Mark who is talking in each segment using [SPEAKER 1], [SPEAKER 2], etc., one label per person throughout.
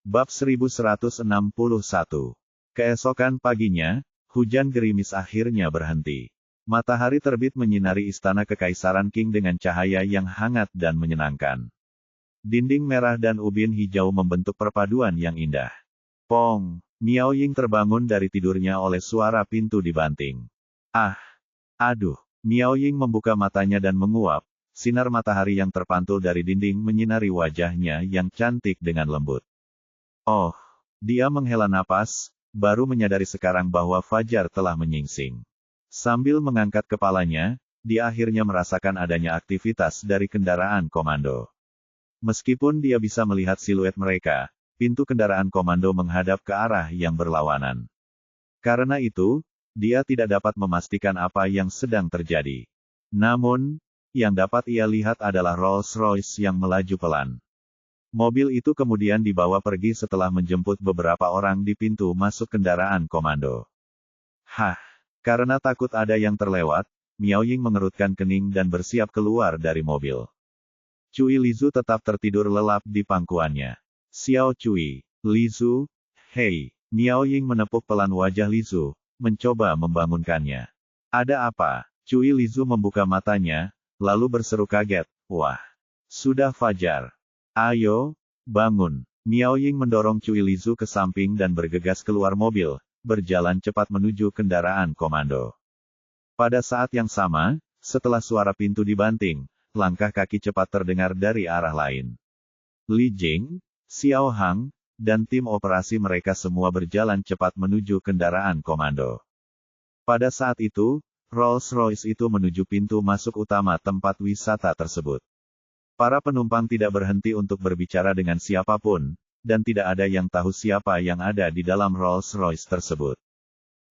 [SPEAKER 1] Bab 1161. Keesokan paginya, hujan gerimis akhirnya berhenti. Matahari terbit menyinari istana kekaisaran Qing dengan cahaya yang hangat dan menyenangkan. Dinding merah dan ubin hijau membentuk perpaduan yang indah. Pong! Miao Ying terbangun dari tidurnya oleh suara pintu dibanting. Ah! Aduh! Miao Ying membuka matanya dan menguap. Sinar matahari yang terpantul dari dinding menyinari wajahnya yang cantik dengan lembut. Oh! Dia menghela napas, baru menyadari sekarang bahwa fajar telah menyingsing. Sambil mengangkat kepalanya, dia akhirnya merasakan adanya aktivitas dari kendaraan komando. Meskipun dia bisa melihat siluet mereka, pintu kendaraan komando menghadap ke arah yang berlawanan. Karena itu, dia tidak dapat memastikan apa yang sedang terjadi. Namun, yang dapat ia lihat adalah Rolls-Royce yang melaju pelan. Mobil itu kemudian dibawa pergi setelah menjemput beberapa orang di pintu masuk kendaraan komando. Hah! Karena takut ada yang terlewat, Miao Ying mengerutkan kening dan bersiap keluar dari mobil. Cui Lizu tetap tertidur lelap di pangkuannya. Xiao Cui, Lizu, hei! Miao Ying menepuk pelan wajah Lizu, mencoba membangunkannya. Ada apa? Cui Lizu membuka matanya, lalu berseru kaget, wah! Sudah fajar. Ayo, bangun. Miao Ying mendorong Cui Lizu ke samping dan bergegas keluar mobil, berjalan cepat menuju kendaraan komando. Pada saat yang sama, setelah suara pintu dibanting, langkah kaki cepat terdengar dari arah lain. Li Jing, Xiao Hang, dan tim operasi mereka semua berjalan cepat menuju kendaraan komando. Pada saat itu, Rolls-Royce itu menuju pintu masuk utama tempat wisata tersebut. Para penumpang tidak berhenti untuk berbicara dengan siapapun, dan tidak ada yang tahu siapa yang ada di dalam Rolls-Royce tersebut.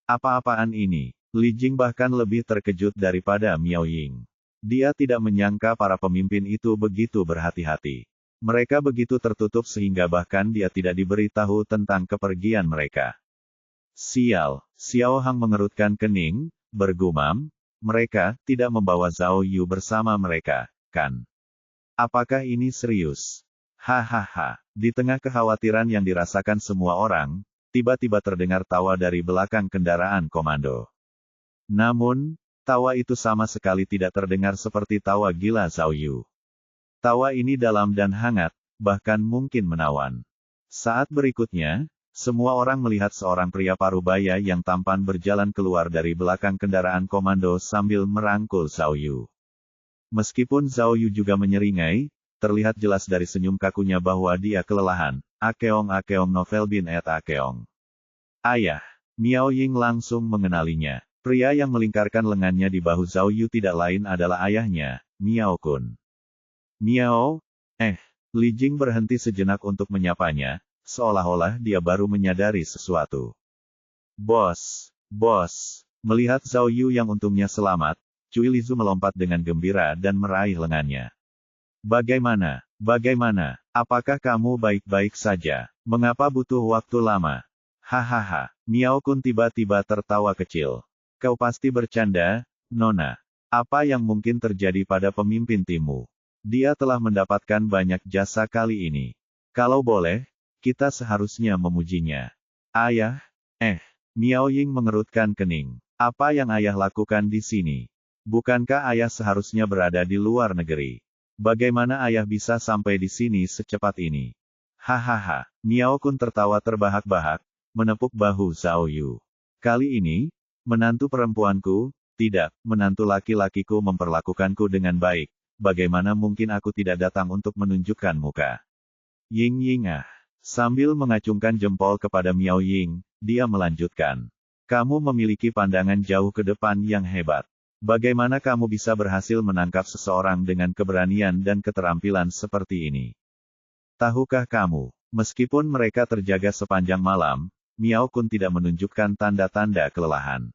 [SPEAKER 1] Apa-apaan ini? Li Jing bahkan lebih terkejut daripada Miao Ying. Dia tidak menyangka para pemimpin itu begitu berhati-hati. Mereka begitu tertutup sehingga bahkan dia tidak diberitahu tentang kepergian mereka. Sial! Xiao Hang mengerutkan kening, bergumam, mereka tidak membawa Zhao Yu bersama mereka, kan? Apakah ini serius? Hahaha. Di tengah kekhawatiran yang dirasakan semua orang, tiba-tiba terdengar tawa dari belakang kendaraan komando. Namun, tawa itu sama sekali tidak terdengar seperti tawa gila Zhao Yu. Tawa ini dalam dan hangat, bahkan mungkin menawan. Saat berikutnya, semua orang melihat seorang pria parubaya yang tampan berjalan keluar dari belakang kendaraan komando sambil merangkul Zhao Yu. Meskipun Zhao Yu juga menyeringai, terlihat jelas dari senyum kakunya bahwa dia kelelahan. Akeong novel bin et Akeong. Ayah! Miao Ying langsung mengenalinya. Pria yang melingkarkan lengannya di bahu Zhao Yu tidak lain adalah ayahnya, Miao Kun. Miao? Li Jing berhenti sejenak untuk menyapanya, seolah-olah dia baru menyadari sesuatu. Bos! Melihat Zhao Yu yang untungnya selamat, Cui Lizu melompat dengan gembira dan meraih lengannya. Bagaimana? Apakah kamu baik-baik saja? Mengapa butuh waktu lama? Hahaha. Miao Kun tiba-tiba tertawa kecil. Kau pasti bercanda, Nona. Apa yang mungkin terjadi pada pemimpin timmu? Dia telah mendapatkan banyak jasa kali ini. Kalau boleh, kita seharusnya memujinya. Ayah? Miao Ying mengerutkan kening. Apa yang ayah lakukan di sini? Bukankah ayah seharusnya berada di luar negeri? Bagaimana ayah bisa sampai di sini secepat ini? Hahaha. Miao Kun tertawa terbahak-bahak, menepuk bahu Zhao Yu. Kali ini, menantu perempuanku, tidak, menantu laki-lakiku memperlakukanku dengan baik. Bagaimana mungkin aku tidak datang untuk menunjukkan muka? Ying. Sambil mengacungkan jempol kepada Miao Ying, dia melanjutkan. Kamu memiliki pandangan jauh ke depan yang hebat. Bagaimana kamu bisa berhasil menangkap seseorang dengan keberanian dan keterampilan seperti ini? Tahukah kamu, meskipun mereka terjaga sepanjang malam, Miao Kun tidak menunjukkan tanda-tanda kelelahan.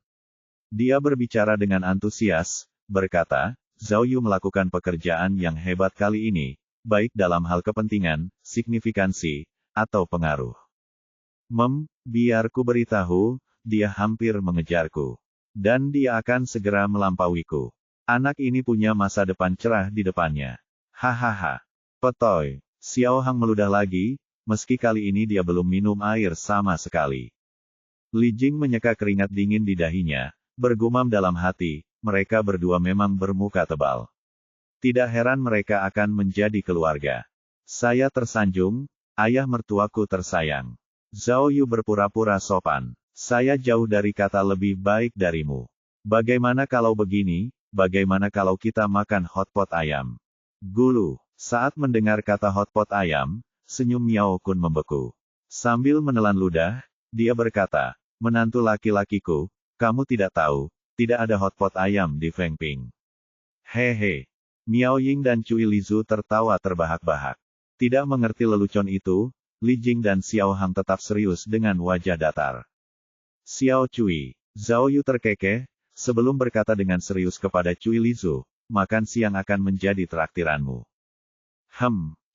[SPEAKER 1] Dia berbicara dengan antusias, berkata, Zhao Yu melakukan pekerjaan yang hebat kali ini, baik dalam hal kepentingan, signifikansi, atau pengaruh. Biar ku beritahu, dia hampir mengejarku. Dan dia akan segera melampauiku. Anak ini punya masa depan cerah di depannya. Hahaha. Petoy. Xiao Hang meludah lagi, meski kali ini dia belum minum air sama sekali. Li Jing menyeka keringat dingin di dahinya, bergumam dalam hati, mereka berdua memang bermuka tebal. Tidak heran mereka akan menjadi keluarga. Saya tersanjung, ayah mertuaku tersayang. Zhao Yu berpura-pura sopan. Saya jauh dari kata lebih baik darimu. Bagaimana kalau begini, bagaimana kalau kita makan hotpot ayam? Gulu. Saat mendengar kata hotpot ayam, senyum Miao Kun membeku. Sambil menelan ludah, dia berkata, menantu laki-lakiku, kamu tidak tahu, tidak ada hotpot ayam di Fengping. Hehe. Miao Ying dan Cui Lizu tertawa terbahak-bahak. Tidak mengerti lelucon itu, Li Jing dan Xiao Hang tetap serius dengan wajah datar. Xiao Cui, Zhao Yu terkekeh, sebelum berkata dengan serius kepada Cui Lizu, makan siang akan menjadi traktiranmu.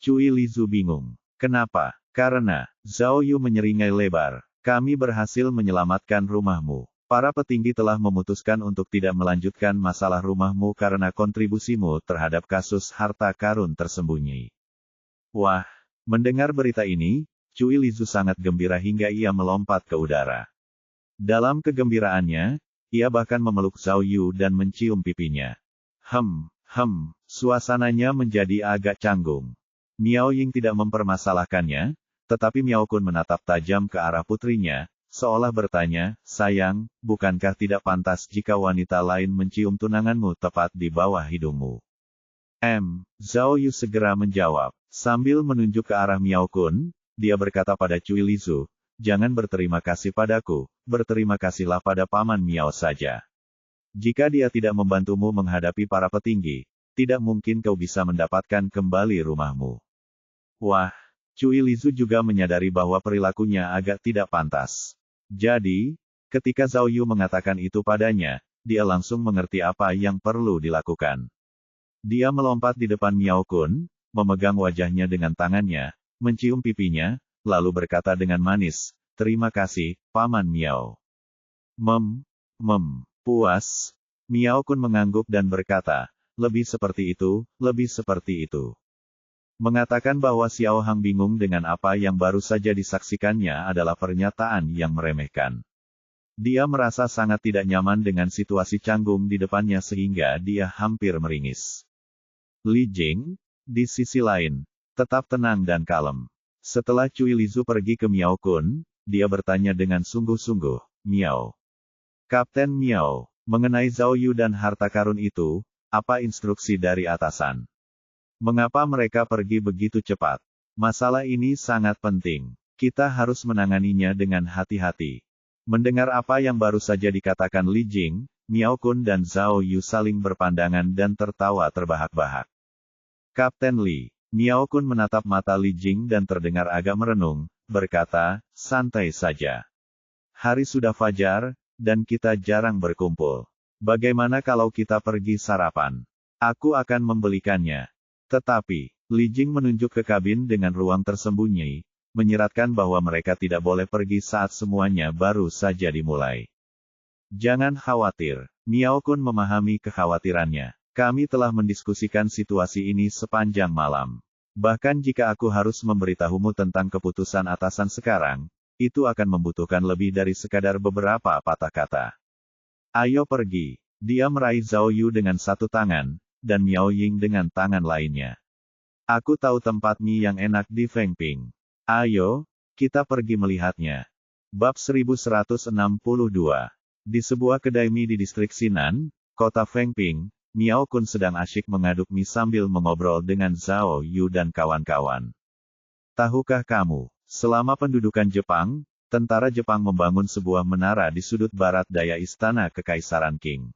[SPEAKER 1] Cui Lizu bingung. Kenapa? Karena, Zhao Yu menyeringai lebar, kami berhasil menyelamatkan rumahmu. Para petinggi telah memutuskan untuk tidak melanjutkan masalah rumahmu karena kontribusimu terhadap kasus harta karun tersembunyi. Wah, mendengar berita ini, Cui Lizu sangat gembira hingga ia melompat ke udara. Dalam kegembiraannya, ia bahkan memeluk Zhao Yu dan mencium pipinya. Suasananya menjadi agak canggung. Miao Ying tidak mempermasalahkannya, tetapi Miao Kun menatap tajam ke arah putrinya, seolah bertanya, sayang, bukankah tidak pantas jika wanita lain mencium tunanganmu tepat di bawah hidungmu? Zhao Yu segera menjawab. Sambil menunjuk ke arah Miao Kun, dia berkata pada Cui Lizu, jangan berterima kasih padaku, berterima kasihlah pada Paman Miao saja. Jika dia tidak membantumu menghadapi para petinggi, tidak mungkin kau bisa mendapatkan kembali rumahmu. Wah, Cui Lizu juga menyadari bahwa perilakunya agak tidak pantas. Jadi, ketika Zhao Yu mengatakan itu padanya, dia langsung mengerti apa yang perlu dilakukan. Dia melompat di depan Miao Kun, memegang wajahnya dengan tangannya, mencium pipinya, lalu berkata dengan manis, terima kasih, Paman Miao. Puas. Miao Kun mengangguk dan berkata, lebih seperti itu, lebih seperti itu. Mengatakan bahwa Xiao Hang bingung dengan apa yang baru saja disaksikannya adalah pernyataan yang meremehkan. Dia merasa sangat tidak nyaman dengan situasi canggung di depannya sehingga dia hampir meringis. Li Jing, di sisi lain, tetap tenang dan kalem. Setelah Cui Lizu pergi ke Miao Kun, dia bertanya dengan sungguh-sungguh, Miao. Kapten Miao, mengenai Zhao Yu dan harta karun itu, apa instruksi dari atasan? Mengapa mereka pergi begitu cepat? Masalah ini sangat penting. Kita harus menanganinya dengan hati-hati. Mendengar apa yang baru saja dikatakan Li Jing, Miao Kun dan Zhao Yu saling berpandangan dan tertawa terbahak-bahak. Kapten Li, Miao Kun menatap mata Li Jing dan terdengar agak merenung, berkata, santai saja. Hari sudah fajar, dan kita jarang berkumpul. Bagaimana kalau kita pergi sarapan? Aku akan membelikannya. Tetapi, Li Jing menunjuk ke kabin dengan ruang tersembunyi, menyiratkan bahwa mereka tidak boleh pergi saat semuanya baru saja dimulai. Jangan khawatir, Miao Kun memahami kekhawatirannya. Kami telah mendiskusikan situasi ini sepanjang malam. Bahkan jika aku harus memberitahumu tentang keputusan atasan sekarang, itu akan membutuhkan lebih dari sekadar beberapa patah kata. Ayo pergi. Dia meraih Zhao Yu dengan satu tangan, dan Miao Ying dengan tangan lainnya. Aku tahu tempat mie yang enak di Fengping. Ayo, kita pergi melihatnya. Bab 1162. Di sebuah kedai mie di distrik Sinan, kota Fengping, Miao Kun sedang asyik mengaduk mie sambil mengobrol dengan Zhao Yu dan kawan-kawan. Tahukah kamu, selama pendudukan Jepang, tentara Jepang membangun sebuah menara di sudut barat daya istana Kekaisaran Qing.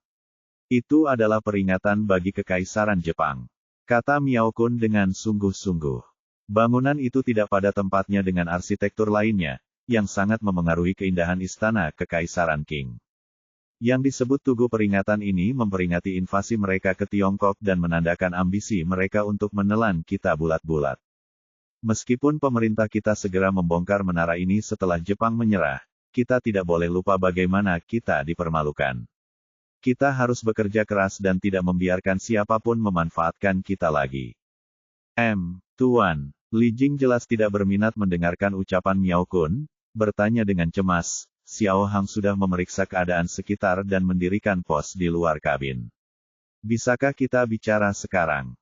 [SPEAKER 1] Itu adalah peringatan bagi Kekaisaran Jepang. Kata Miao Kun dengan sungguh-sungguh. Bangunan itu tidak pada tempatnya dengan arsitektur lainnya, yang sangat memengaruhi keindahan istana Kekaisaran Qing. Yang disebut tugu peringatan ini memperingati invasi mereka ke Tiongkok dan menandakan ambisi mereka untuk menelan kita bulat-bulat. Meskipun pemerintah kita segera membongkar menara ini setelah Jepang menyerah, kita tidak boleh lupa bagaimana kita dipermalukan. Kita harus bekerja keras dan tidak membiarkan siapapun memanfaatkan kita lagi. Tuan, Li Jing jelas tidak berminat mendengarkan ucapan Miao Kun, bertanya dengan cemas. Xiao Hang sudah memeriksa keadaan sekitar dan mendirikan pos di luar kabin. Bisakah kita bicara sekarang?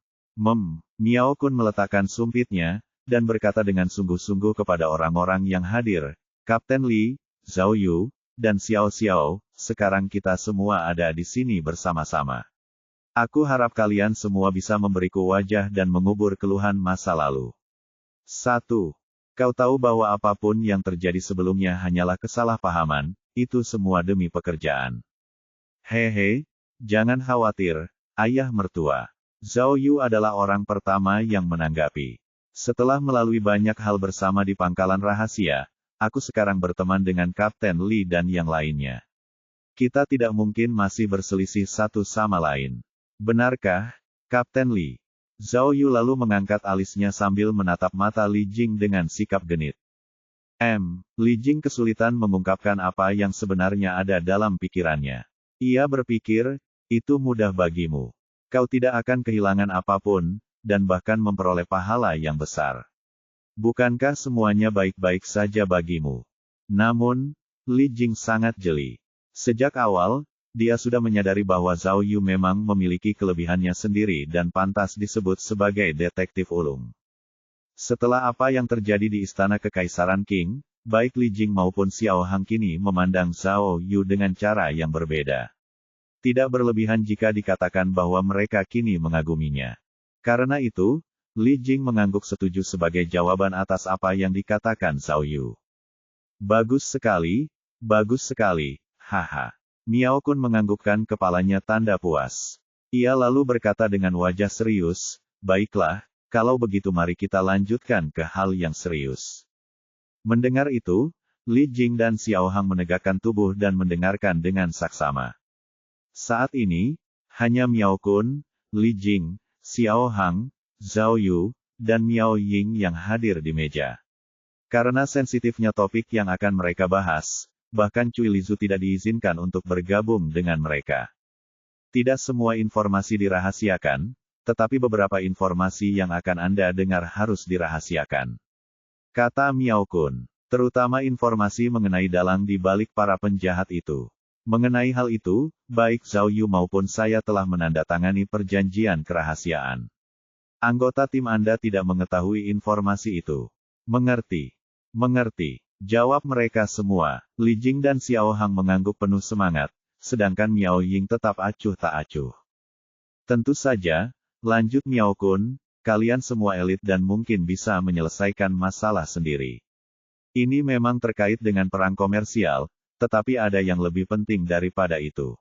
[SPEAKER 1] Miao Kun meletakkan sumpitnya, dan berkata dengan sungguh-sungguh kepada orang-orang yang hadir, Kapten Li, Zhao Yu, dan Xiao Xiao, sekarang kita semua ada di sini bersama-sama. Aku harap kalian semua bisa memberiku wajah dan mengubur keluhan masa lalu. 1. Kau tahu bahwa apapun yang terjadi sebelumnya hanyalah kesalahpahaman, itu semua demi pekerjaan. Hehe, jangan khawatir, ayah mertua. Zhao Yu adalah orang pertama yang menanggapi. Setelah melalui banyak hal bersama di pangkalan rahasia, aku sekarang berteman dengan Kapten Li dan yang lainnya. Kita tidak mungkin masih berselisih satu sama lain. Benarkah, Kapten Li? Zhao Yu lalu mengangkat alisnya sambil menatap mata Li Jing dengan sikap genit. Li Jing kesulitan mengungkapkan apa yang sebenarnya ada dalam pikirannya. Ia berpikir, itu mudah bagimu. Kau tidak akan kehilangan apapun, dan bahkan memperoleh pahala yang besar. Bukankah semuanya baik-baik saja bagimu? Namun, Li Jing sangat jeli. Sejak awal, dia sudah menyadari bahwa Zhao Yu memang memiliki kelebihannya sendiri dan pantas disebut sebagai detektif ulung. Setelah apa yang terjadi di Istana Kekaisaran Qing, baik Li Jing maupun Xiao Hang kini memandang Zhao Yu dengan cara yang berbeda. Tidak berlebihan jika dikatakan bahwa mereka kini mengaguminya. Karena itu, Li Jing mengangguk setuju sebagai jawaban atas apa yang dikatakan Zhao Yu. Bagus sekali, haha. Miao Kun menganggukkan kepalanya tanda puas. Ia lalu berkata dengan wajah serius, baiklah, kalau begitu mari kita lanjutkan ke hal yang serius. Mendengar itu, Li Jing dan Xiao Hang menegakkan tubuh dan mendengarkan dengan saksama. Saat ini, hanya Miao Kun, Li Jing, Xiao Hang, Zhao Yu, dan Miao Ying yang hadir di meja. Karena sensitifnya topik yang akan mereka bahas, bahkan Cui Lizu tidak diizinkan untuk bergabung dengan mereka. Tidak semua informasi dirahasiakan, tetapi beberapa informasi yang akan Anda dengar harus dirahasiakan. Kata Miao Kun, terutama informasi mengenai dalang di balik para penjahat itu. Mengenai hal itu, baik Zhao Yu maupun saya telah menandatangani perjanjian kerahasiaan. Anggota tim Anda tidak mengetahui informasi itu. Mengerti? Mengerti. Jawab mereka semua. Li Jing dan Xiao Hang mengangguk penuh semangat, sedangkan Miao Ying tetap acuh tak acuh. Tentu saja, lanjut Miao Kun, kalian semua elit dan mungkin bisa menyelesaikan masalah sendiri. Ini memang terkait dengan perang komersial, tetapi ada yang lebih penting daripada itu.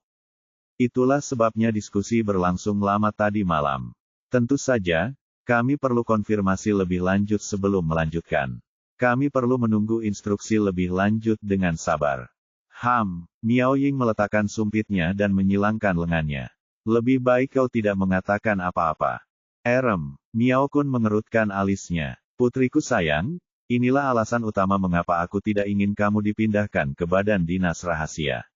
[SPEAKER 1] Itulah sebabnya diskusi berlangsung lama tadi malam. Tentu saja, kami perlu konfirmasi lebih lanjut sebelum melanjutkan. Kami perlu menunggu instruksi lebih lanjut dengan sabar. Miao Ying meletakkan sumpitnya dan menyilangkan lengannya. Lebih baik kau tidak mengatakan apa-apa. Miao Kun mengerutkan alisnya. Putriku sayang, inilah alasan utama mengapa aku tidak ingin kamu dipindahkan ke Badan Dinas Rahasia.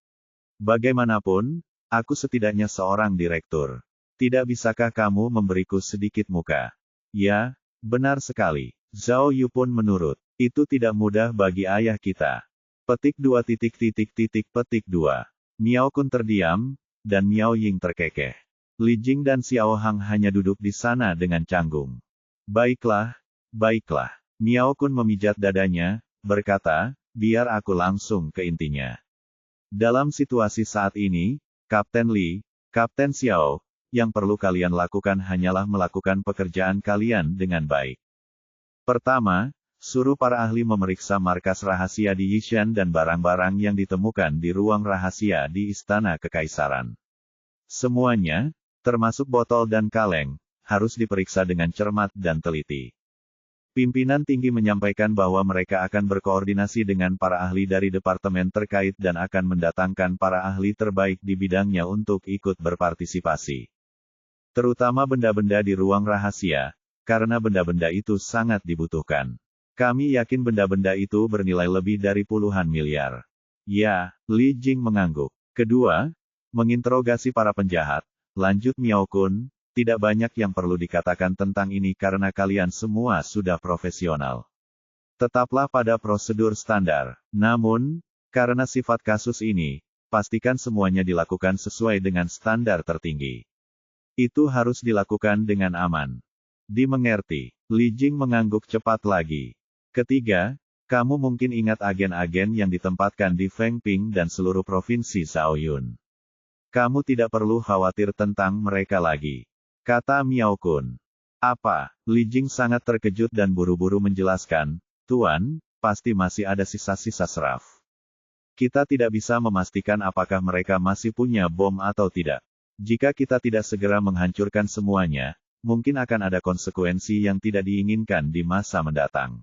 [SPEAKER 1] Bagaimanapun, aku setidaknya seorang direktur. Tidak bisakah kamu memberiku sedikit muka? Ya, benar sekali. Zhao Yu pun menurut. Itu tidak mudah bagi ayah kita. Petik 2. Miao Kun terdiam, dan Miao Ying terkekeh. Li Jing dan Xiao Hang hanya duduk di sana dengan canggung. Baiklah. Miao Kun memijat dadanya, berkata, biar aku langsung ke intinya. Dalam situasi saat ini, Kapten Li, Kapten Xiao, yang perlu kalian lakukan hanyalah melakukan pekerjaan kalian dengan baik. Pertama, suruh para ahli memeriksa markas rahasia di Yishan dan barang-barang yang ditemukan di ruang rahasia di Istana Kekaisaran. Semuanya, termasuk botol dan kaleng, harus diperiksa dengan cermat dan teliti. Pimpinan tinggi menyampaikan bahwa mereka akan berkoordinasi dengan para ahli dari departemen terkait dan akan mendatangkan para ahli terbaik di bidangnya untuk ikut berpartisipasi. Terutama benda-benda di ruang rahasia, karena benda-benda itu sangat dibutuhkan. Kami yakin benda-benda itu bernilai lebih dari puluhan miliar. Ya, Li Jing mengangguk. Kedua, menginterogasi para penjahat, lanjut Miao Kun, tidak banyak yang perlu dikatakan tentang ini karena kalian semua sudah profesional. Tetaplah pada prosedur standar. Namun, karena sifat kasus ini, pastikan semuanya dilakukan sesuai dengan standar tertinggi. Itu harus dilakukan dengan aman. Dimengerti. Li Jing mengangguk cepat lagi. Ketiga, kamu mungkin ingat agen-agen yang ditempatkan di Fengping dan seluruh provinsi Shaoyun. Kamu tidak perlu khawatir tentang mereka lagi. Kata Miao Kun. Apa? Li Jing sangat terkejut dan buru-buru menjelaskan, Tuan, pasti masih ada sisa-sisa seraf. Kita tidak bisa memastikan apakah mereka masih punya bom atau tidak. Jika kita tidak segera menghancurkan semuanya, mungkin akan ada konsekuensi yang tidak diinginkan di masa mendatang.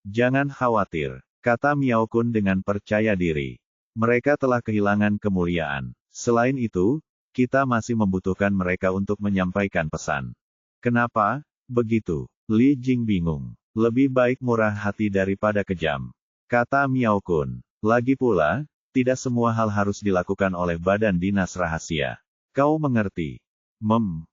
[SPEAKER 1] Jangan khawatir, kata Miao Kun dengan percaya diri. Mereka telah kehilangan kemuliaan. Selain itu, kita masih membutuhkan mereka untuk menyampaikan pesan. Kenapa begitu? Li Jing bingung. Lebih baik murah hati daripada kejam. Kata Miao Kun. Lagi pula, tidak semua hal harus dilakukan oleh Badan Dinas Rahasia. Kau mengerti?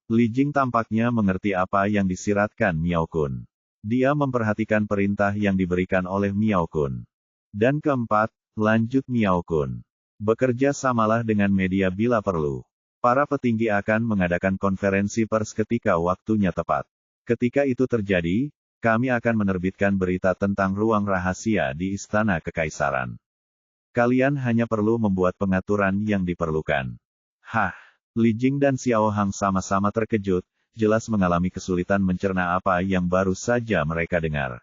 [SPEAKER 1] Li Jing tampaknya mengerti apa yang disiratkan Miao Kun. Dia memperhatikan perintah yang diberikan oleh Miao Kun. Dan keempat, lanjut Miao Kun. Bekerja samalah dengan media bila perlu. Para petinggi akan mengadakan konferensi pers ketika waktunya tepat. Ketika itu terjadi, kami akan menerbitkan berita tentang ruang rahasia di Istana Kekaisaran. Kalian hanya perlu membuat pengaturan yang diperlukan. Hah, Li Jing dan Xiao Hang sama-sama terkejut, jelas mengalami kesulitan mencerna apa yang baru saja mereka dengar.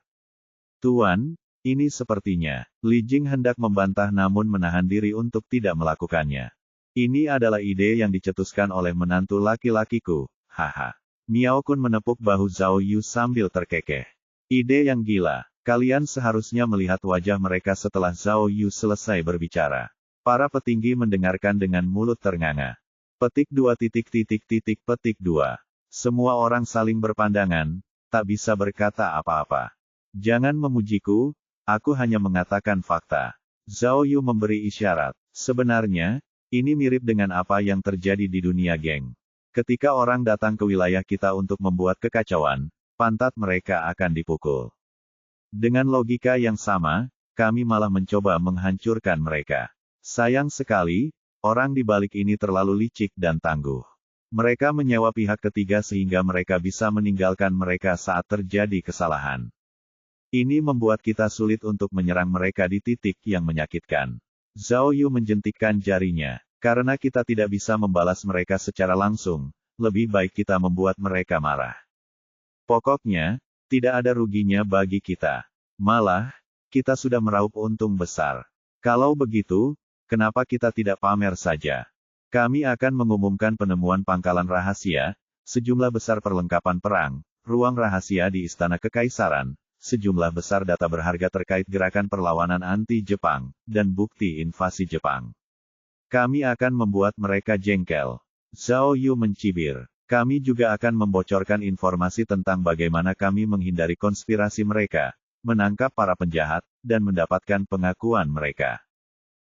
[SPEAKER 1] Tuan, ini sepertinya, Li Jing hendak membantah namun menahan diri untuk tidak melakukannya. Ini adalah ide yang dicetuskan oleh menantu laki-lakiku, haha. Miao Kun menepuk bahu Zhao Yu sambil terkekeh. Ide yang gila, kalian seharusnya melihat wajah mereka setelah Zhao Yu selesai berbicara. Para petinggi mendengarkan dengan mulut ternganga. Petik 2. Petik 2. Semua orang saling berpandangan, tak bisa berkata apa-apa. Jangan memujiku, aku hanya mengatakan fakta. Zhao Yu memberi isyarat. Sebenarnya, ini mirip dengan apa yang terjadi di dunia geng. Ketika orang datang ke wilayah kita untuk membuat kekacauan, pantat mereka akan dipukul. Dengan logika yang sama, kami malah mencoba menghancurkan mereka. Sayang sekali, orang di balik ini terlalu licik dan tangguh. Mereka menyewa pihak ketiga sehingga mereka bisa meninggalkan mereka saat terjadi kesalahan. Ini membuat kita sulit untuk menyerang mereka di titik yang menyakitkan. Zhao Yu menjentikkan jarinya. Karena kita tidak bisa membalas mereka secara langsung, lebih baik kita membuat mereka marah. Pokoknya, tidak ada ruginya bagi kita. Malah, kita sudah meraup untung besar. Kalau begitu, kenapa kita tidak pamer saja? Kami akan mengumumkan penemuan pangkalan rahasia, sejumlah besar perlengkapan perang, ruang rahasia di Istana Kekaisaran, sejumlah besar data berharga terkait gerakan perlawanan anti-Jepang, dan bukti invasi Jepang. Kami akan membuat mereka jengkel. Zhao Yu mencibir. Kami juga akan membocorkan informasi tentang bagaimana kami menghindari konspirasi mereka, menangkap para penjahat, dan mendapatkan pengakuan mereka.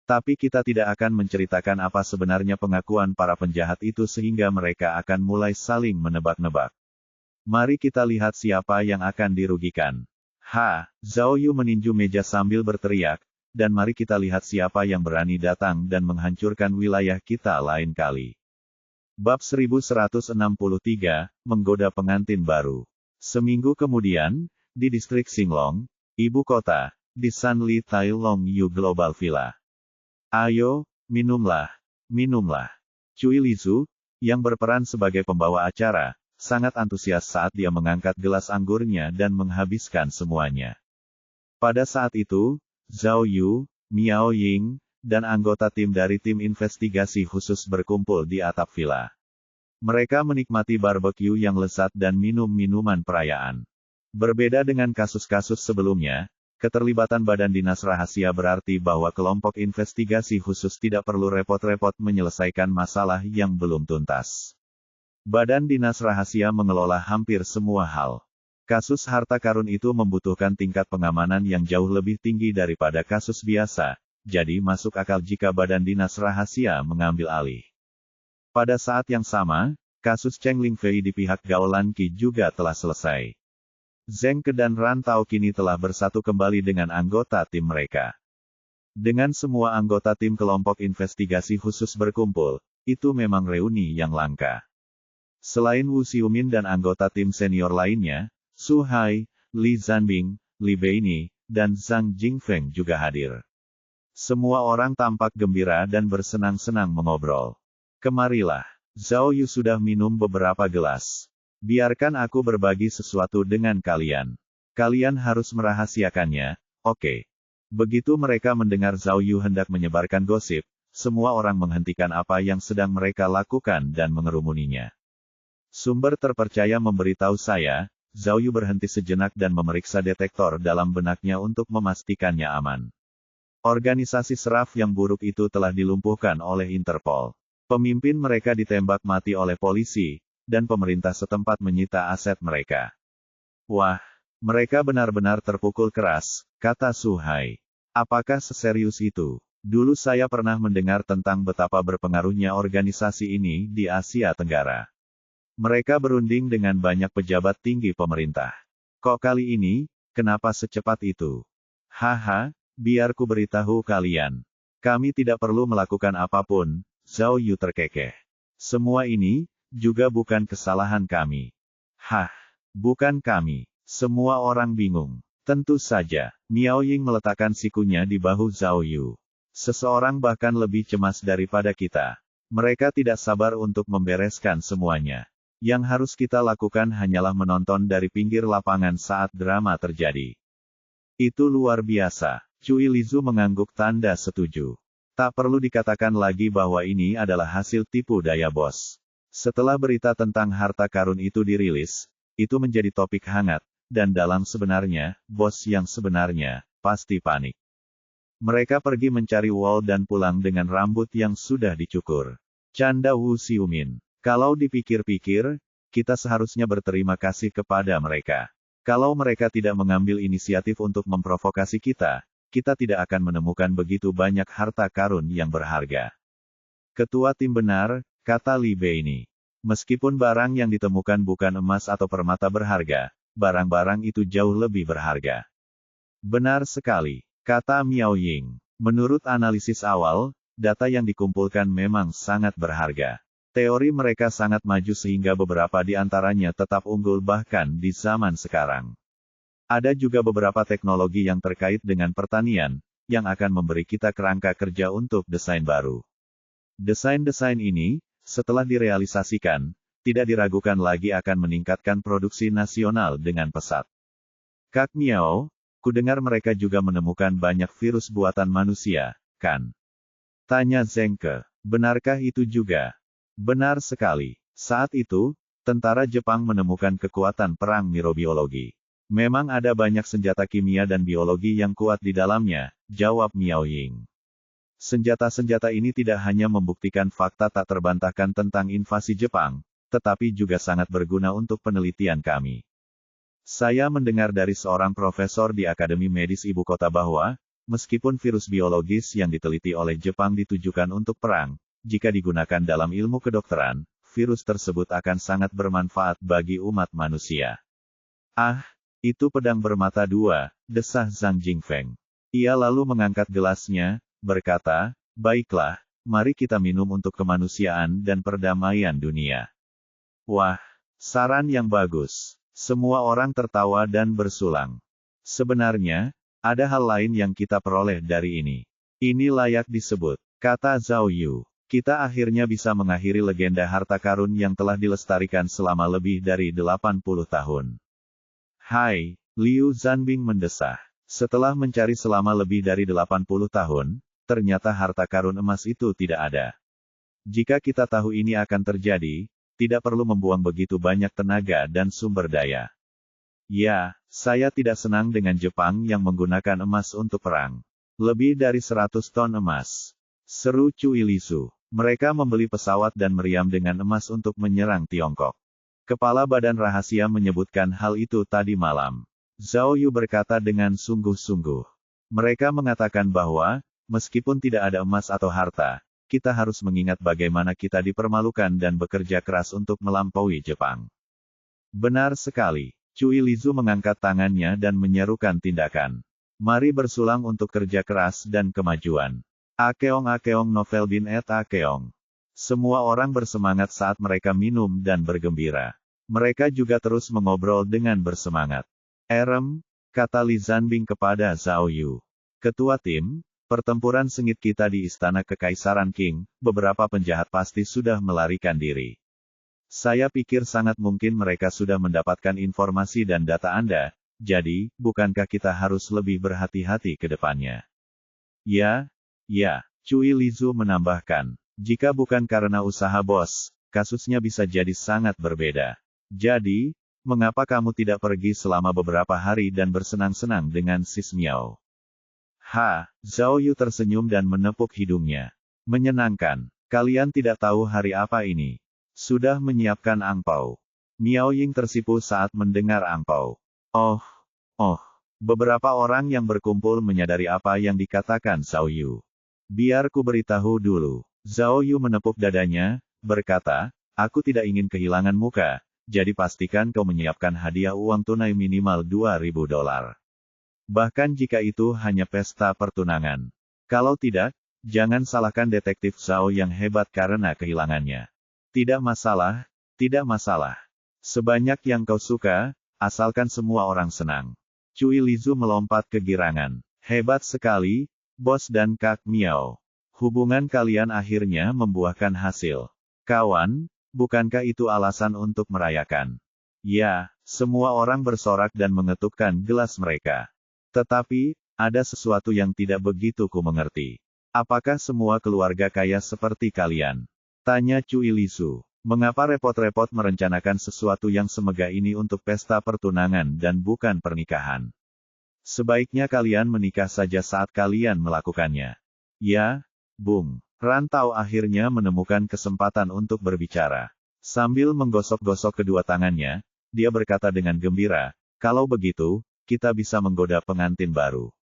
[SPEAKER 1] Tapi kita tidak akan menceritakan apa sebenarnya pengakuan para penjahat itu sehingga mereka akan mulai saling menebak-nebak. Mari kita lihat siapa yang akan dirugikan. Zhao Yu meninju meja sambil berteriak, dan mari kita lihat siapa yang berani datang dan menghancurkan wilayah kita lain kali. Bab 1163, Menggoda Pengantin Baru. Seminggu kemudian, di distrik Xinglong, ibu kota, di Sanli Tai Long Yu Global Villa. Ayo, minumlah, minumlah. Cui Lizu, yang berperan sebagai pembawa acara, sangat antusias saat dia mengangkat gelas anggurnya dan menghabiskan semuanya. Pada saat itu, Zhao Yu, Miao Ying, dan anggota tim dari tim investigasi khusus berkumpul di atap villa. Mereka menikmati barbecue yang lezat dan minum minuman perayaan. Berbeda dengan kasus-kasus sebelumnya, keterlibatan Badan Dinas Rahasia berarti bahwa kelompok investigasi khusus tidak perlu repot-repot menyelesaikan masalah yang belum tuntas. Badan Dinas Rahasia mengelola hampir semua hal. Kasus harta karun itu membutuhkan tingkat pengamanan yang jauh lebih tinggi daripada kasus biasa, jadi masuk akal jika Badan Dinas Rahasia mengambil alih. Pada saat yang sama, kasus Cheng Lingfei di pihak Gao Lanqi juga telah selesai. Zheng Ke dan Ran Tao kini telah bersatu kembali dengan anggota tim mereka. Dengan semua anggota tim kelompok investigasi khusus berkumpul, itu memang reuni yang langka. Selain Wu Xiumin dan anggota tim senior lainnya, Su Hai, Li Zanbing, Li Beini, dan Zhang Jingfeng juga hadir. Semua orang tampak gembira dan bersenang-senang mengobrol. Kemarilah. Zhao Yu sudah minum beberapa gelas. Biarkan aku berbagi sesuatu dengan kalian. Kalian harus merahasiakannya, oke? Begitu mereka mendengar Zhao Yu hendak menyebarkan gosip, semua orang menghentikan apa yang sedang mereka lakukan dan mengerumuninya. Sumber terpercaya memberitahu saya, Zhao Yu berhenti sejenak dan memeriksa detektor dalam benaknya untuk memastikannya aman. Organisasi seraf yang buruk itu telah dilumpuhkan oleh Interpol. Pemimpin mereka ditembak mati oleh polisi, dan pemerintah setempat menyita aset mereka. Wah, mereka benar-benar terpukul keras, kata Su Hai. Apakah seserius itu? Dulu saya pernah mendengar tentang betapa berpengaruhnya organisasi ini di Asia Tenggara. Mereka berunding dengan banyak pejabat tinggi pemerintah. Kok kali ini, kenapa secepat itu? Haha, biar ku beritahu kalian. Kami tidak perlu melakukan apapun. Zhao Yu terkekeh. Semua ini, juga bukan kesalahan kami. Hah, bukan kami. Semua orang bingung. Tentu saja, Miao Ying meletakkan sikunya di bahu Zhao Yu. Seseorang bahkan lebih cemas daripada kita. Mereka tidak sabar untuk membereskan semuanya. Yang harus kita lakukan hanyalah menonton dari pinggir lapangan saat drama terjadi. Itu luar biasa. Cui Lizu mengangguk tanda setuju. Tak perlu dikatakan lagi bahwa ini adalah hasil tipu daya bos. Setelah berita tentang harta karun itu dirilis, itu menjadi topik hangat, dan dalam sebenarnya, bos yang sebenarnya, pasti panik. Mereka pergi mencari Wall dan pulang dengan rambut yang sudah dicukur. Canda Wu Xiumin. Kalau dipikir-pikir, kita seharusnya berterima kasih kepada mereka. Kalau mereka tidak mengambil inisiatif untuk memprovokasi kita tidak akan menemukan begitu banyak harta karun yang berharga. Ketua tim benar, kata Li Beini. Meskipun barang yang ditemukan bukan emas atau permata berharga, barang-barang itu jauh lebih berharga. Benar sekali, kata Miao Ying. Menurut analisis awal, data yang dikumpulkan memang sangat berharga. Teori mereka sangat maju sehingga beberapa di antaranya tetap unggul bahkan di zaman sekarang. Ada juga beberapa teknologi yang terkait dengan pertanian, yang akan memberi kita kerangka kerja untuk desain baru. Desain-desain ini, setelah direalisasikan, tidak diragukan lagi akan meningkatkan produksi nasional dengan pesat. Kak Miao, kudengar mereka juga menemukan banyak virus buatan manusia, kan? Tanya Zheng Ke. Benarkah itu juga? Benar sekali. Saat itu, tentara Jepang menemukan kekuatan perang mikrobiologi. Memang ada banyak senjata kimia dan biologi yang kuat di dalamnya, jawab Miao Ying. Senjata-senjata ini tidak hanya membuktikan fakta tak terbantahkan tentang invasi Jepang, tetapi juga sangat berguna untuk penelitian kami. Saya mendengar dari seorang profesor di Akademi Medis Ibu Kota bahwa, meskipun virus biologis yang diteliti oleh Jepang ditujukan untuk perang, jika digunakan dalam ilmu kedokteran, virus tersebut akan sangat bermanfaat bagi umat manusia. Ah, itu pedang bermata dua, desah Zhang Jingfeng. Ia lalu mengangkat gelasnya, berkata, baiklah, mari kita minum untuk kemanusiaan dan perdamaian dunia. Wah, saran yang bagus. Semua orang tertawa dan bersulang. Sebenarnya, ada hal lain yang kita peroleh dari ini. Ini layak disebut, kata Zhao Yu. Kita akhirnya bisa mengakhiri legenda harta karun yang telah dilestarikan selama lebih dari 80 tahun. Hai, Liu Zanbing mendesah. Setelah mencari selama lebih dari 80 tahun, ternyata harta karun emas itu tidak ada. Jika kita tahu ini akan terjadi, tidak perlu membuang begitu banyak tenaga dan sumber daya. Ya, saya tidak senang dengan Jepang yang menggunakan emas untuk perang. Lebih dari 100 ton emas. Seru Cui Lisu. Mereka membeli pesawat dan meriam dengan emas untuk menyerang Tiongkok. Kepala Badan Rahasia menyebutkan hal itu tadi malam. Zhao Yu berkata dengan sungguh-sungguh. Mereka mengatakan bahwa, meskipun tidak ada emas atau harta, kita harus mengingat bagaimana kita dipermalukan dan bekerja keras untuk melampaui Jepang. Benar sekali. Cui Lizu mengangkat tangannya dan menyerukan tindakan. Mari bersulang untuk kerja keras dan kemajuan. Akeong novel bin et akeong. Semua orang bersemangat saat mereka minum dan bergembira. Mereka juga terus mengobrol dengan bersemangat. Kata Li Zanbing kepada Zhao Yu. Ketua tim, pertempuran sengit kita di Istana Kekaisaran Qing, beberapa penjahat pasti sudah melarikan diri. Saya pikir sangat mungkin mereka sudah mendapatkan informasi dan data Anda, jadi, bukankah kita harus lebih berhati-hati ke depannya? Ya, Cui Lizu menambahkan. Jika bukan karena usaha bos, kasusnya bisa jadi sangat berbeda. Jadi, mengapa kamu tidak pergi selama beberapa hari dan bersenang-senang dengan Sis Miao? Zhao Yu tersenyum dan menepuk hidungnya. Menyenangkan. Kalian tidak tahu hari apa ini. Sudah menyiapkan angpau. Miao Ying tersipu saat mendengar angpau. Oh. Beberapa orang yang berkumpul menyadari apa yang dikatakan Zhao Yu. Biar ku beritahu dulu. Zhao Yu menepuk dadanya, berkata, aku tidak ingin kehilangan muka, jadi pastikan kau menyiapkan hadiah uang tunai minimal $2.000. Bahkan jika itu hanya pesta pertunangan. Kalau tidak, jangan salahkan detektif Zhao yang hebat karena kehilangannya. Tidak masalah. Sebanyak yang kau suka, asalkan semua orang senang. Cui Lizu melompat kegirangan. Hebat sekali, bos dan Kak Miao. Hubungan kalian akhirnya membuahkan hasil. Kawan, bukankah itu alasan untuk merayakan? Ya, semua orang bersorak dan mengetukkan gelas mereka. Tetapi, ada sesuatu yang tidak begitu ku mengerti. Apakah semua keluarga kaya seperti kalian? Tanya Cui Lizu. Mengapa repot-repot merencanakan sesuatu yang semegah ini untuk pesta pertunangan dan bukan pernikahan? Sebaiknya kalian menikah saja saat kalian melakukannya. Ya, Bung. Rantau akhirnya menemukan kesempatan untuk berbicara. Sambil menggosok-gosok kedua tangannya, dia berkata dengan gembira, kalau begitu, kita bisa menggoda pengantin baru.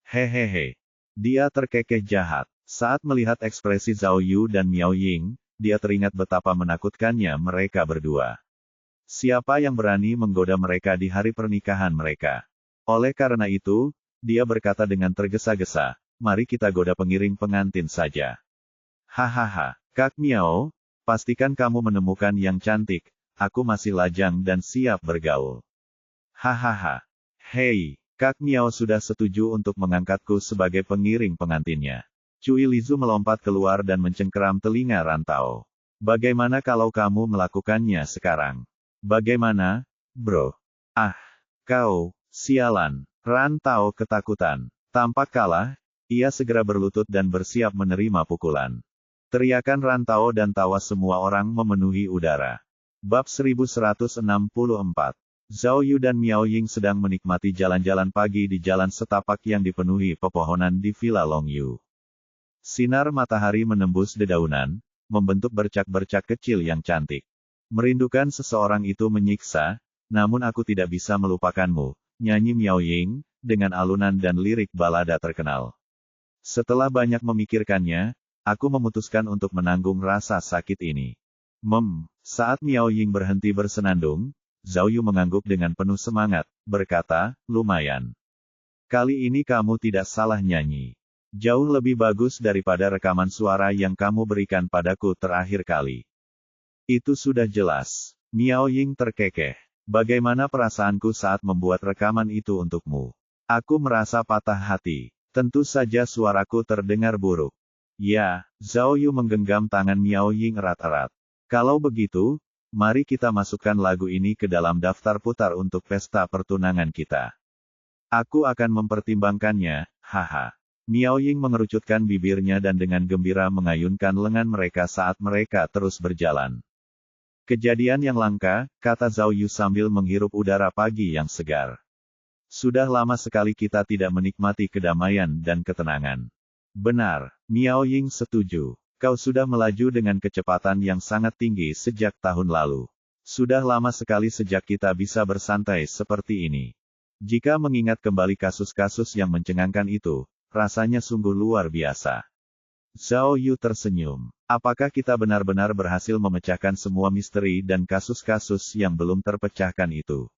[SPEAKER 1] Hehehe. Dia terkekeh jahat. Saat melihat ekspresi Zhao Yu dan Miao Ying, dia teringat betapa menakutkannya mereka berdua. Siapa yang berani menggoda mereka di hari pernikahan mereka? Oleh karena itu, dia berkata dengan tergesa-gesa, mari kita goda pengiring pengantin saja. Hahaha, Kak Miao, pastikan kamu menemukan yang cantik, aku masih lajang dan siap bergaul. Hahaha. Hei, Kak Miao sudah setuju untuk mengangkatku sebagai pengiring pengantinnya. Cui Lizu melompat keluar dan mencengkeram telinga Rantau. Bagaimana kalau kamu melakukannya sekarang? Bagaimana, bro? Kau, sialan. Rantau ketakutan. Tampak kalah, ia segera berlutut dan bersiap menerima pukulan. Teriakan Rantau dan tawa semua orang memenuhi udara. Bab 1164. Zhao Yu dan Miao Ying sedang menikmati jalan-jalan pagi di jalan setapak yang dipenuhi pepohonan di Villa Long Yu. Sinar matahari menembus dedaunan, membentuk bercak-bercak kecil yang cantik. Merindukan seseorang itu menyiksa, namun aku tidak bisa melupakanmu, nyanyi Miao Ying, dengan alunan dan lirik balada terkenal. Setelah banyak memikirkannya, aku memutuskan untuk menanggung rasa sakit ini. Saat Miao Ying berhenti bersenandung, Zhao Yu mengangguk dengan penuh semangat, berkata, lumayan. Kali ini kamu tidak salah nyanyi. Jauh lebih bagus daripada rekaman suara yang kamu berikan padaku terakhir kali. Itu sudah jelas. Miao Ying terkekeh. Bagaimana perasaanku saat membuat rekaman itu untukmu? Aku merasa patah hati. Tentu saja suaraku terdengar buruk. Ya, Zhao Yu menggenggam tangan Miao Ying erat-erat. Kalau begitu, mari kita masukkan lagu ini ke dalam daftar putar untuk pesta pertunangan kita. Aku akan mempertimbangkannya, haha. Miao Ying mengerucutkan bibirnya dan dengan gembira mengayunkan lengan mereka saat mereka terus berjalan. Kejadian yang langka, kata Zhao Yu sambil menghirup udara pagi yang segar. Sudah lama sekali kita tidak menikmati kedamaian dan ketenangan. Benar, Miao Ying setuju. Kau sudah melaju dengan kecepatan yang sangat tinggi sejak tahun lalu. Sudah lama sekali sejak kita bisa bersantai seperti ini. Jika mengingat kembali kasus-kasus yang mencengangkan itu, rasanya sungguh luar biasa. Zhao Yu tersenyum. Apakah kita benar-benar berhasil memecahkan semua misteri dan kasus-kasus yang belum terpecahkan itu?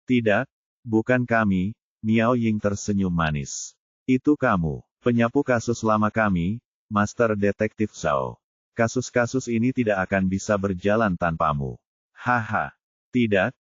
[SPEAKER 1] Tidak, bukan kami, Miao Ying tersenyum manis. Itu kamu, penyapu kasus lama kami, Master Detektif Zhao. Kasus-kasus ini tidak akan bisa berjalan tanpamu. Haha. Tidak,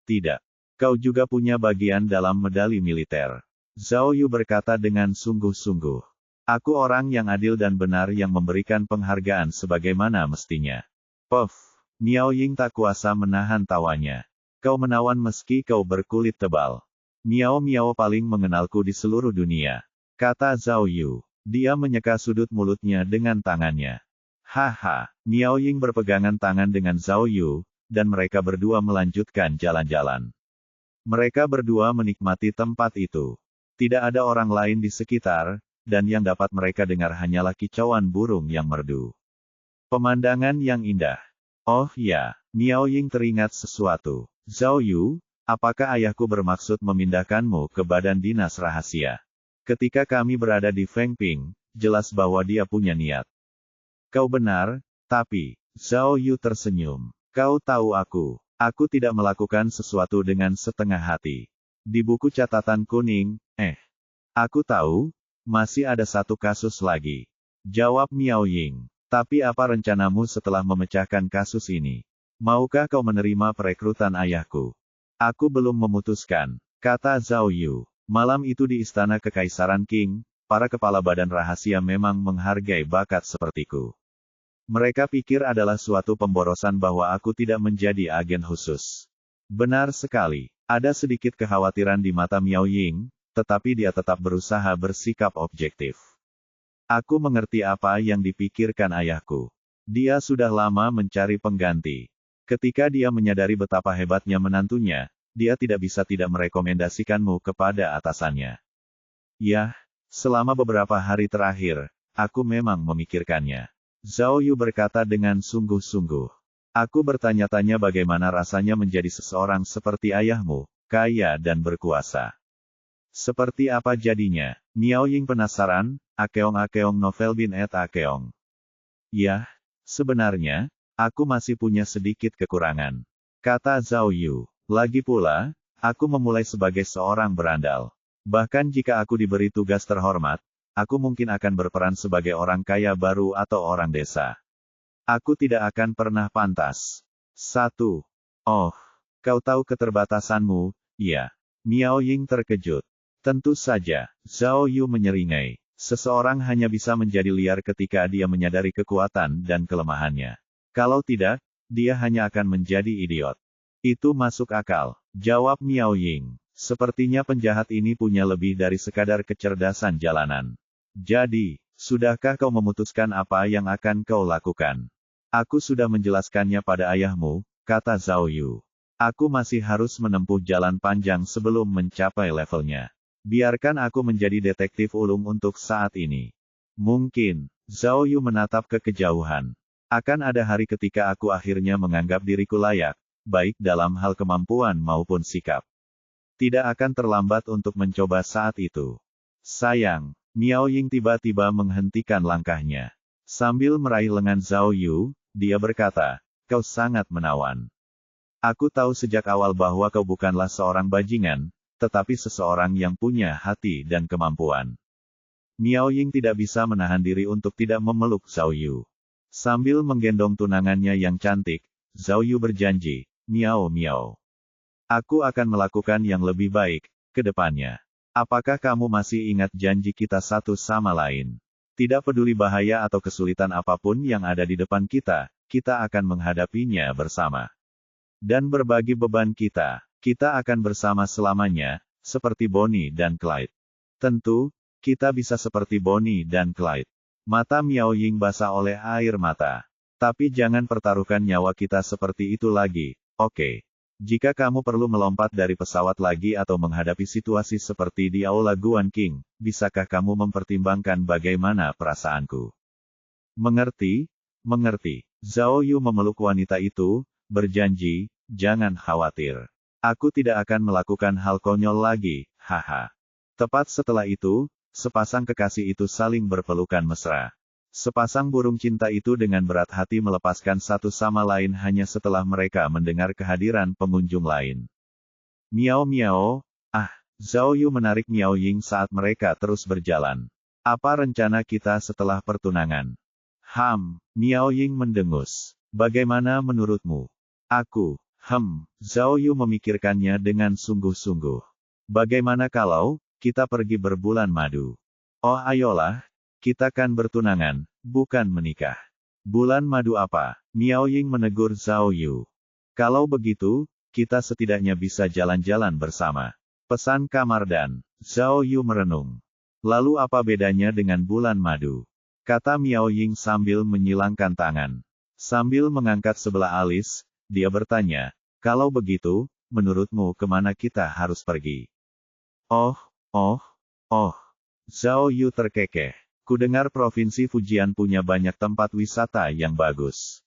[SPEAKER 1] tidak. Kau juga punya bagian dalam medali militer. Zhao Yu berkata dengan sungguh-sungguh. Aku orang yang adil dan benar yang memberikan penghargaan sebagaimana mestinya. Puff. Miao Ying tak kuasa menahan tawanya. Kau menawan meski kau berkulit tebal. Miao paling mengenalku di seluruh dunia. Kata Zhao Yu. Dia menyeka sudut mulutnya dengan tangannya. Haha. Miao Ying berpegangan tangan dengan Zhao Yu, dan mereka berdua melanjutkan jalan-jalan. Mereka berdua menikmati tempat itu. Tidak ada orang lain di sekitar, dan yang dapat mereka dengar hanyalah kicauan burung yang merdu. Pemandangan yang indah. Oh ya, Miao Ying teringat sesuatu. Zhao Yu, apakah ayahku bermaksud memindahkanmu ke badan dinas rahasia? Ketika kami berada di Fengping, jelas bahwa dia punya niat. Kau benar, tapi, Zhao Yu tersenyum. Kau tahu aku tidak melakukan sesuatu dengan setengah hati. Di buku catatan kuning, aku tahu, masih ada satu kasus lagi. Jawab Miao Ying. Tapi apa rencanamu setelah memecahkan kasus ini? Maukah kau menerima perekrutan ayahku? Aku belum memutuskan, kata Zhao Yu. Malam itu di Istana Kekaisaran Qing, para kepala badan rahasia memang menghargai bakat sepertiku. Mereka pikir adalah suatu pemborosan bahwa aku tidak menjadi agen khusus. Benar sekali. Ada sedikit kekhawatiran di mata Miao Ying, tetapi dia tetap berusaha bersikap objektif. Aku mengerti apa yang dipikirkan ayahku. Dia sudah lama mencari pengganti. Ketika dia menyadari betapa hebatnya menantunya, dia tidak bisa tidak merekomendasikanmu kepada atasannya. Yah, selama beberapa hari terakhir, aku memang memikirkannya. Zhao Yu berkata dengan sungguh-sungguh. Aku bertanya-tanya bagaimana rasanya menjadi seseorang seperti ayahmu, kaya dan berkuasa. Seperti apa jadinya? Miao Ying penasaran, akeong novel bin et akeong. Yah, sebenarnya, aku masih punya sedikit kekurangan. Kata Zhao Yu. Lagi pula, aku memulai sebagai seorang berandal. Bahkan jika aku diberi tugas terhormat, aku mungkin akan berperan sebagai orang kaya baru atau orang desa. Aku tidak akan pernah pantas. 1. Oh, kau tahu keterbatasanmu, ya. Miao Ying terkejut. Tentu saja, Zhao Yu menyeringai. Seseorang hanya bisa menjadi liar ketika dia menyadari kekuatan dan kelemahannya. Kalau tidak, dia hanya akan menjadi idiot. Itu masuk akal, jawab Miao Ying. Sepertinya penjahat ini punya lebih dari sekadar kecerdasan jalanan. Jadi, sudahkah kau memutuskan apa yang akan kau lakukan? Aku sudah menjelaskannya pada ayahmu, kata Zhao Yu. Aku masih harus menempuh jalan panjang sebelum mencapai levelnya. Biarkan aku menjadi detektif ulung untuk saat ini. Mungkin, Zhao Yu menatap ke kejauhan. Akan ada hari ketika aku akhirnya menganggap diriku layak, baik dalam hal kemampuan maupun sikap. Tidak akan terlambat untuk mencoba saat itu. Sayang. Miao Ying tiba-tiba menghentikan langkahnya. Sambil meraih lengan Zhao Yu, dia berkata, kau sangat menawan. Aku tahu sejak awal bahwa kau bukanlah seorang bajingan, tetapi seseorang yang punya hati dan kemampuan. Miao Ying tidak bisa menahan diri untuk tidak memeluk Zhao Yu. Sambil menggendong tunangannya yang cantik, Zhao Yu berjanji, Miao. Aku akan melakukan yang lebih baik, ke depannya. Apakah kamu masih ingat janji kita satu sama lain? Tidak peduli bahaya atau kesulitan apapun yang ada di depan kita, kita akan menghadapinya bersama. Dan berbagi beban kita akan bersama selamanya, seperti Bonnie dan Clyde. Tentu, kita bisa seperti Bonnie dan Clyde. Mata Miao Ying basah oleh air mata. Tapi jangan pertaruhkan nyawa kita seperti itu lagi, oke? Jika kamu perlu melompat dari pesawat lagi atau menghadapi situasi seperti di Aula Guan Qing, bisakah kamu mempertimbangkan bagaimana perasaanku? Mengerti? Zhao Yu memeluk wanita itu, berjanji, jangan khawatir. Aku tidak akan melakukan hal konyol lagi, haha. Tepat setelah itu, sepasang kekasih itu saling berpelukan mesra. Sepasang burung cinta itu dengan berat hati melepaskan satu sama lain hanya setelah mereka mendengar kehadiran pengunjung lain. Miao miao, Zhao Yu menarik Miao Ying saat mereka terus berjalan. Apa rencana kita setelah pertunangan? Miao Ying mendengus. Bagaimana menurutmu? Zhao Yu memikirkannya dengan sungguh-sungguh. Bagaimana kalau kita pergi berbulan madu? Oh ayolah, kita kan bertunangan, bukan menikah. Bulan madu apa? Miao Ying menegur Zhao Yu. Kalau begitu, kita setidaknya bisa jalan-jalan bersama. Pesan Kamardan. Zhao Yu merenung. Lalu apa bedanya dengan bulan madu? Kata Miao Ying sambil menyilangkan tangan. Sambil mengangkat sebelah alis, dia bertanya, kalau begitu, menurutmu kemana kita harus pergi? Zhao Yu terkekeh. Kudengar Provinsi Fujian punya banyak tempat wisata yang bagus.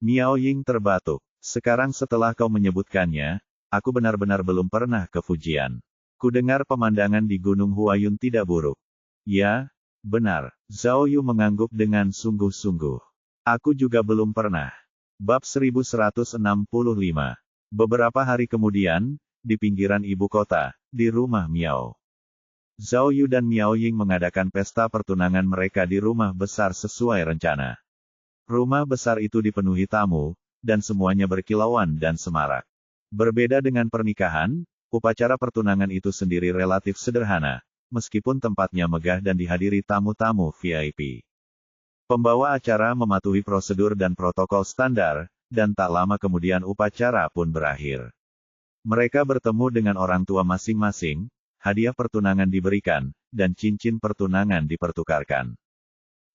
[SPEAKER 1] Miao Ying terbatuk. Sekarang setelah kau menyebutkannya, aku benar-benar belum pernah ke Fujian. Kudengar pemandangan di Gunung Huayun tidak buruk. Ya, benar. Zhao Yu mengangguk dengan sungguh-sungguh. Aku juga belum pernah. Bab 1165. Beberapa hari kemudian, di pinggiran ibu kota, di rumah Miao. Zhao Yu dan Miao Ying mengadakan pesta pertunangan mereka di rumah besar sesuai rencana. Rumah besar itu dipenuhi tamu, dan semuanya berkilauan dan semarak. Berbeda dengan pernikahan, upacara pertunangan itu sendiri relatif sederhana, meskipun tempatnya megah dan dihadiri tamu-tamu VIP. Pembawa acara mematuhi prosedur dan protokol standar, dan tak lama kemudian upacara pun berakhir. Mereka bertemu dengan orang tua masing-masing, hadiah pertunangan diberikan, dan cincin pertunangan dipertukarkan.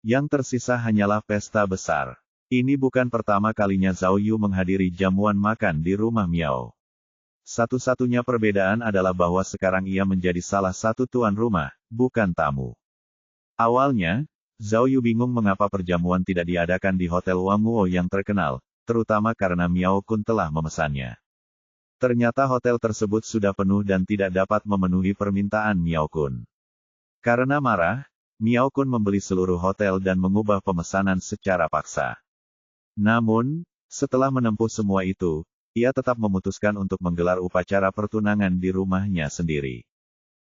[SPEAKER 1] Yang tersisa hanyalah pesta besar. Ini bukan pertama kalinya Zhao Yu menghadiri jamuan makan di rumah Miao. Satu-satunya perbedaan adalah bahwa sekarang ia menjadi salah satu tuan rumah, bukan tamu. Awalnya, Zhao Yu bingung mengapa perjamuan tidak diadakan di Hotel Wangguo yang terkenal, terutama karena Miao Kun telah memesannya. Ternyata hotel tersebut sudah penuh dan tidak dapat memenuhi permintaan Miao Kun. Karena marah, Miao Kun membeli seluruh hotel dan mengubah pemesanan secara paksa. Namun, setelah menempuh semua itu, ia tetap memutuskan untuk menggelar upacara pertunangan di rumahnya sendiri.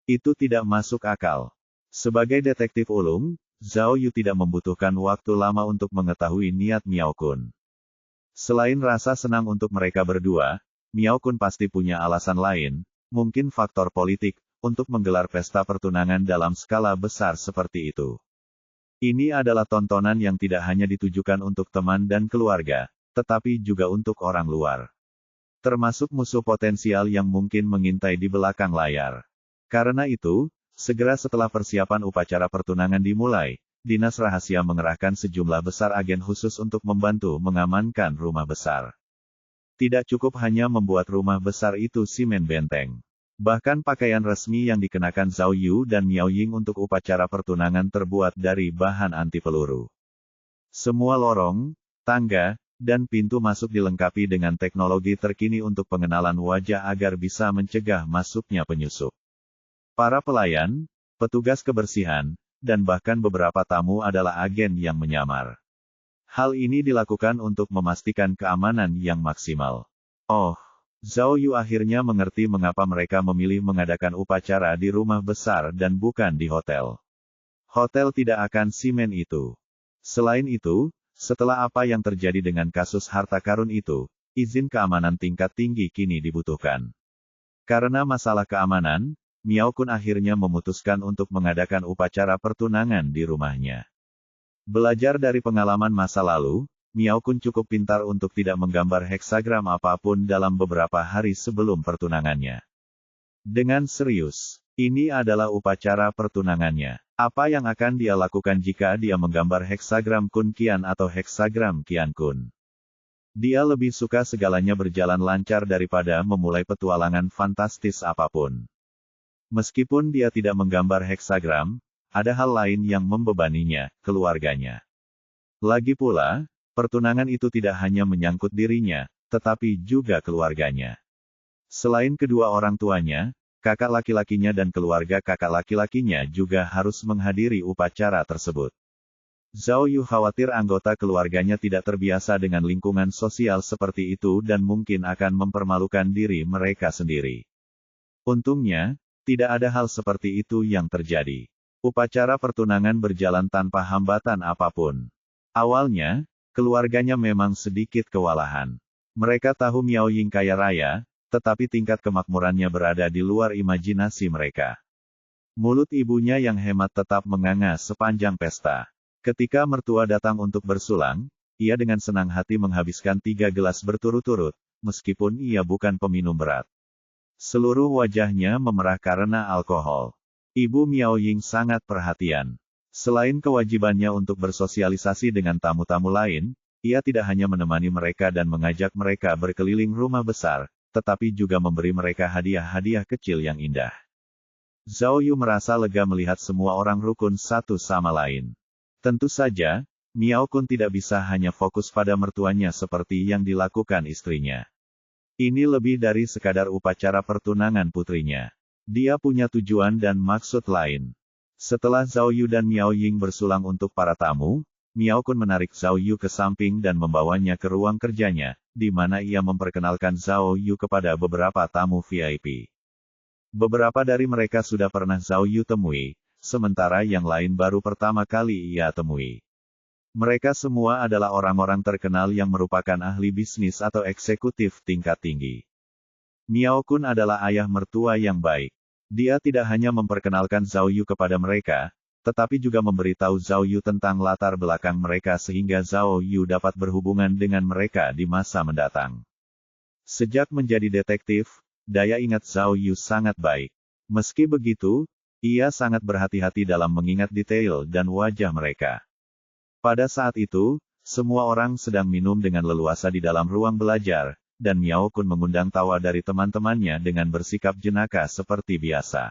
[SPEAKER 1] Itu tidak masuk akal. Sebagai detektif ulung, Zhao Yu tidak membutuhkan waktu lama untuk mengetahui niat Miao Kun. Selain rasa senang untuk mereka berdua, Miao Kun pasti punya alasan lain, mungkin faktor politik, untuk menggelar pesta pertunangan dalam skala besar seperti itu. Ini adalah tontonan yang tidak hanya ditujukan untuk teman dan keluarga, tetapi juga untuk orang luar. Termasuk musuh potensial yang mungkin mengintai di belakang layar. Karena itu, segera setelah persiapan upacara pertunangan dimulai, Dinas Rahasia mengerahkan sejumlah besar agen khusus untuk membantu mengamankan rumah besar. Tidak cukup hanya membuat rumah besar itu simen benteng. Bahkan pakaian resmi yang dikenakan Zhao Yu dan Miao Ying untuk upacara pertunangan terbuat dari bahan anti peluru. Semua lorong, tangga, dan pintu masuk dilengkapi dengan teknologi terkini untuk pengenalan wajah agar bisa mencegah masuknya penyusup. Para pelayan, petugas kebersihan, dan bahkan beberapa tamu adalah agen yang menyamar. Hal ini dilakukan untuk memastikan keamanan yang maksimal. Zhao Yu akhirnya mengerti mengapa mereka memilih mengadakan upacara di rumah besar dan bukan di hotel. Hotel tidak akan simen itu. Selain itu, setelah apa yang terjadi dengan kasus harta karun itu, izin keamanan tingkat tinggi kini dibutuhkan. Karena masalah keamanan, Miao Kun akhirnya memutuskan untuk mengadakan upacara pertunangan di rumahnya. Belajar dari pengalaman masa lalu, Miao Kun cukup pintar untuk tidak menggambar heksagram apapun dalam beberapa hari sebelum pertunangannya. Dengan serius, ini adalah upacara pertunangannya. Apa yang akan dia lakukan jika dia menggambar heksagram Kun Kian atau heksagram Kian Kun? Dia lebih suka segalanya berjalan lancar daripada memulai petualangan fantastis apapun. Meskipun dia tidak menggambar heksagram, ada hal lain yang membebaninya, keluarganya. Lagi pula, pertunangan itu tidak hanya menyangkut dirinya, tetapi juga keluarganya. Selain kedua orang tuanya, kakak laki-lakinya dan keluarga kakak laki-lakinya juga harus menghadiri upacara tersebut. Zhao Yu khawatir anggota keluarganya tidak terbiasa dengan lingkungan sosial seperti itu dan mungkin akan mempermalukan diri mereka sendiri. Untungnya, tidak ada hal seperti itu yang terjadi. Upacara pertunangan berjalan tanpa hambatan apapun. Awalnya, keluarganya memang sedikit kewalahan. Mereka tahu Miao Ying kaya raya, tetapi tingkat kemakmurannya berada di luar imajinasi mereka. Mulut ibunya yang hemat tetap menganga sepanjang pesta. Ketika mertua datang untuk bersulang, ia dengan senang hati menghabiskan 3 gelas berturut-turut, meskipun ia bukan peminum berat. Seluruh wajahnya memerah karena alkohol. Ibu Miao Ying sangat perhatian. Selain kewajibannya untuk bersosialisasi dengan tamu-tamu lain, ia tidak hanya menemani mereka dan mengajak mereka berkeliling rumah besar, tetapi juga memberi mereka hadiah-hadiah kecil yang indah. Zhao Yu merasa lega melihat semua orang rukun satu sama lain. Tentu saja, Miao Kun tidak bisa hanya fokus pada mertuanya seperti yang dilakukan istrinya. Ini lebih dari sekadar upacara pertunangan putrinya. Dia punya tujuan dan maksud lain. Setelah Zhao Yu dan Miao Ying bersulang untuk para tamu, Miao Kun menarik Zhao Yu ke samping dan membawanya ke ruang kerjanya, di mana ia memperkenalkan Zhao Yu kepada beberapa tamu VIP. Beberapa dari mereka sudah pernah Zhao Yu temui, sementara yang lain baru pertama kali ia temui. Mereka semua adalah orang-orang terkenal yang merupakan ahli bisnis atau eksekutif tingkat tinggi. Miao Kun adalah ayah mertua yang baik. Dia tidak hanya memperkenalkan Zhao Yu kepada mereka, tetapi juga memberitahu Zhao Yu tentang latar belakang mereka sehingga Zhao Yu dapat berhubungan dengan mereka di masa mendatang. Sejak menjadi detektif, daya ingat Zhao Yu sangat baik. Meski begitu, ia sangat berhati-hati dalam mengingat detail dan wajah mereka. Pada saat itu, semua orang sedang minum dengan leluasa di dalam ruang belajar, dan Miao Kun mengundang tawa dari teman-temannya dengan bersikap jenaka seperti biasa.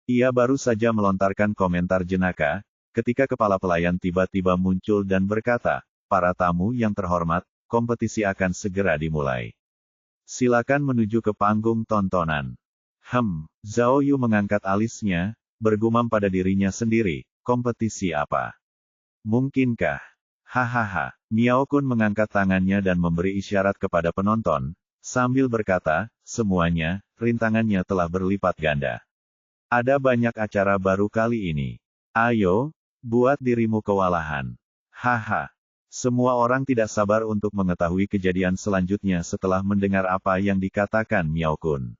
[SPEAKER 1] Ia baru saja melontarkan komentar jenaka, ketika kepala pelayan tiba-tiba muncul dan berkata, "Para tamu yang terhormat, kompetisi akan segera dimulai. Silakan menuju ke panggung tontonan." Zhao Yu mengangkat alisnya, bergumam pada dirinya sendiri, kompetisi apa? Mungkinkah? Hahaha. Miao Kun mengangkat tangannya dan memberi isyarat kepada penonton, sambil berkata, "Semuanya, rintangannya telah berlipat ganda. Ada banyak acara baru kali ini. Ayo, buat dirimu kewalahan." Haha. Semua orang tidak sabar untuk mengetahui kejadian selanjutnya setelah mendengar apa yang dikatakan Miao Kun.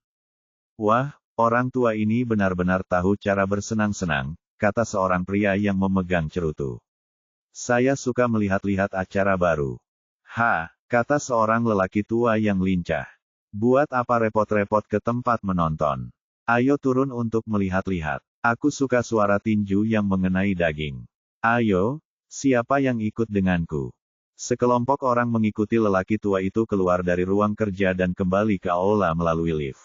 [SPEAKER 1] "Wah, orang tua ini benar-benar tahu cara bersenang-senang," kata seorang pria yang memegang cerutu. "Saya suka melihat-lihat acara baru." Kata seorang lelaki tua yang lincah. "Buat apa repot-repot ke tempat menonton? Ayo turun untuk melihat-lihat. Aku suka suara tinju yang mengenai daging. Ayo, siapa yang ikut denganku?" Sekelompok orang mengikuti lelaki tua itu keluar dari ruang kerja dan kembali ke aula melalui lift.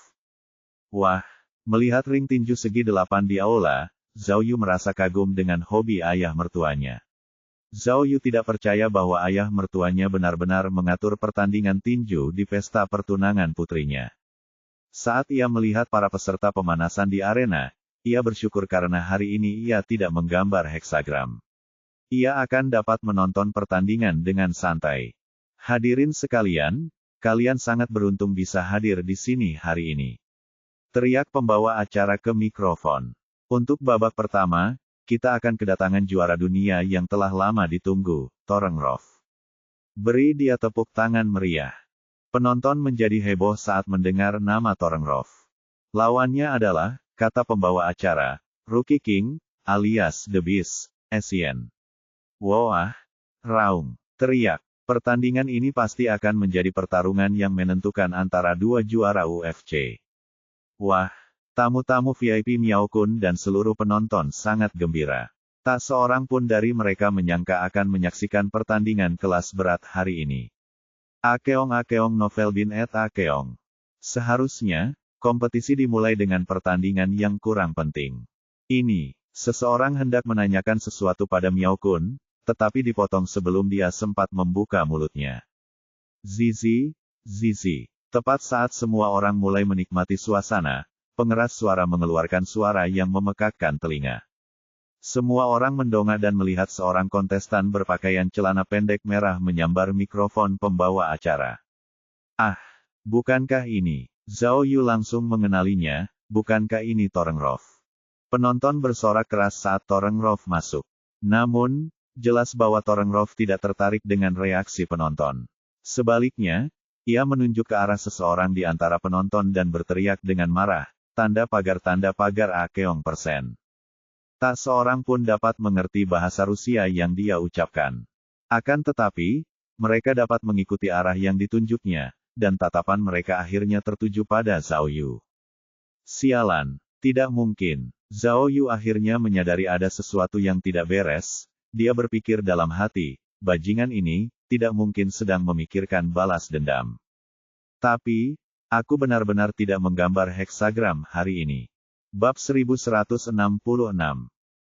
[SPEAKER 1] Wah, melihat ring tinju segi 8 di aula, Zhao Yu merasa kagum dengan hobi ayah mertuanya. Zhao Yu tidak percaya bahwa ayah mertuanya benar-benar mengatur pertandingan tinju di pesta pertunangan putrinya. Saat ia melihat para peserta pemanasan di arena, ia bersyukur karena hari ini ia tidak menggambar heksagram. Ia akan dapat menonton pertandingan dengan santai. Hadirin sekalian, kalian sangat beruntung bisa hadir di sini hari ini. Teriak pembawa acara ke mikrofon. Untuk babak pertama, kita akan kedatangan juara dunia yang telah lama ditunggu, Thorngrove. Beri dia tepuk tangan meriah. Penonton menjadi heboh saat mendengar nama Thorngrove. Lawannya adalah, kata pembawa acara, Rookie King, alias The Beast, Asian. Wah, raung, teriak. Pertandingan ini pasti akan menjadi pertarungan yang menentukan antara dua juara UFC. Wah. Tamu-tamu VIP Miao Kun dan seluruh penonton sangat gembira. Tak seorang pun dari mereka menyangka akan menyaksikan pertandingan kelas berat hari ini. Akeong novel bin et akeong. Seharusnya, kompetisi dimulai dengan pertandingan yang kurang penting. Ini, seseorang hendak menanyakan sesuatu pada Miao Kun, tetapi dipotong sebelum dia sempat membuka mulutnya. Zizi. Tepat saat semua orang mulai menikmati suasana, pengeras suara mengeluarkan suara yang memekakkan telinga. Semua orang mendongak dan melihat seorang kontestan berpakaian celana pendek merah menyambar mikrofon pembawa acara. Ah, bukankah ini? Zhao Yu langsung mengenalinya, bukankah ini Torrengroff? Penonton bersorak keras saat Torrengroff masuk. Namun, jelas bahwa Torrengroff tidak tertarik dengan reaksi penonton. Sebaliknya, ia menunjuk ke arah seseorang di antara penonton dan berteriak dengan marah, tanda pagar Akeong persen. Tak seorang pun dapat mengerti bahasa Rusia yang dia ucapkan. Akan tetapi, mereka dapat mengikuti arah yang ditunjuknya, dan tatapan mereka akhirnya tertuju pada Zhao Yu. Sialan, tidak mungkin. Zhao Yu akhirnya menyadari ada sesuatu yang tidak beres. Dia berpikir dalam hati, bajingan ini tidak mungkin sedang memikirkan balas dendam. Tapi, aku benar-benar tidak menggambar heksagram hari ini. Bab 1166.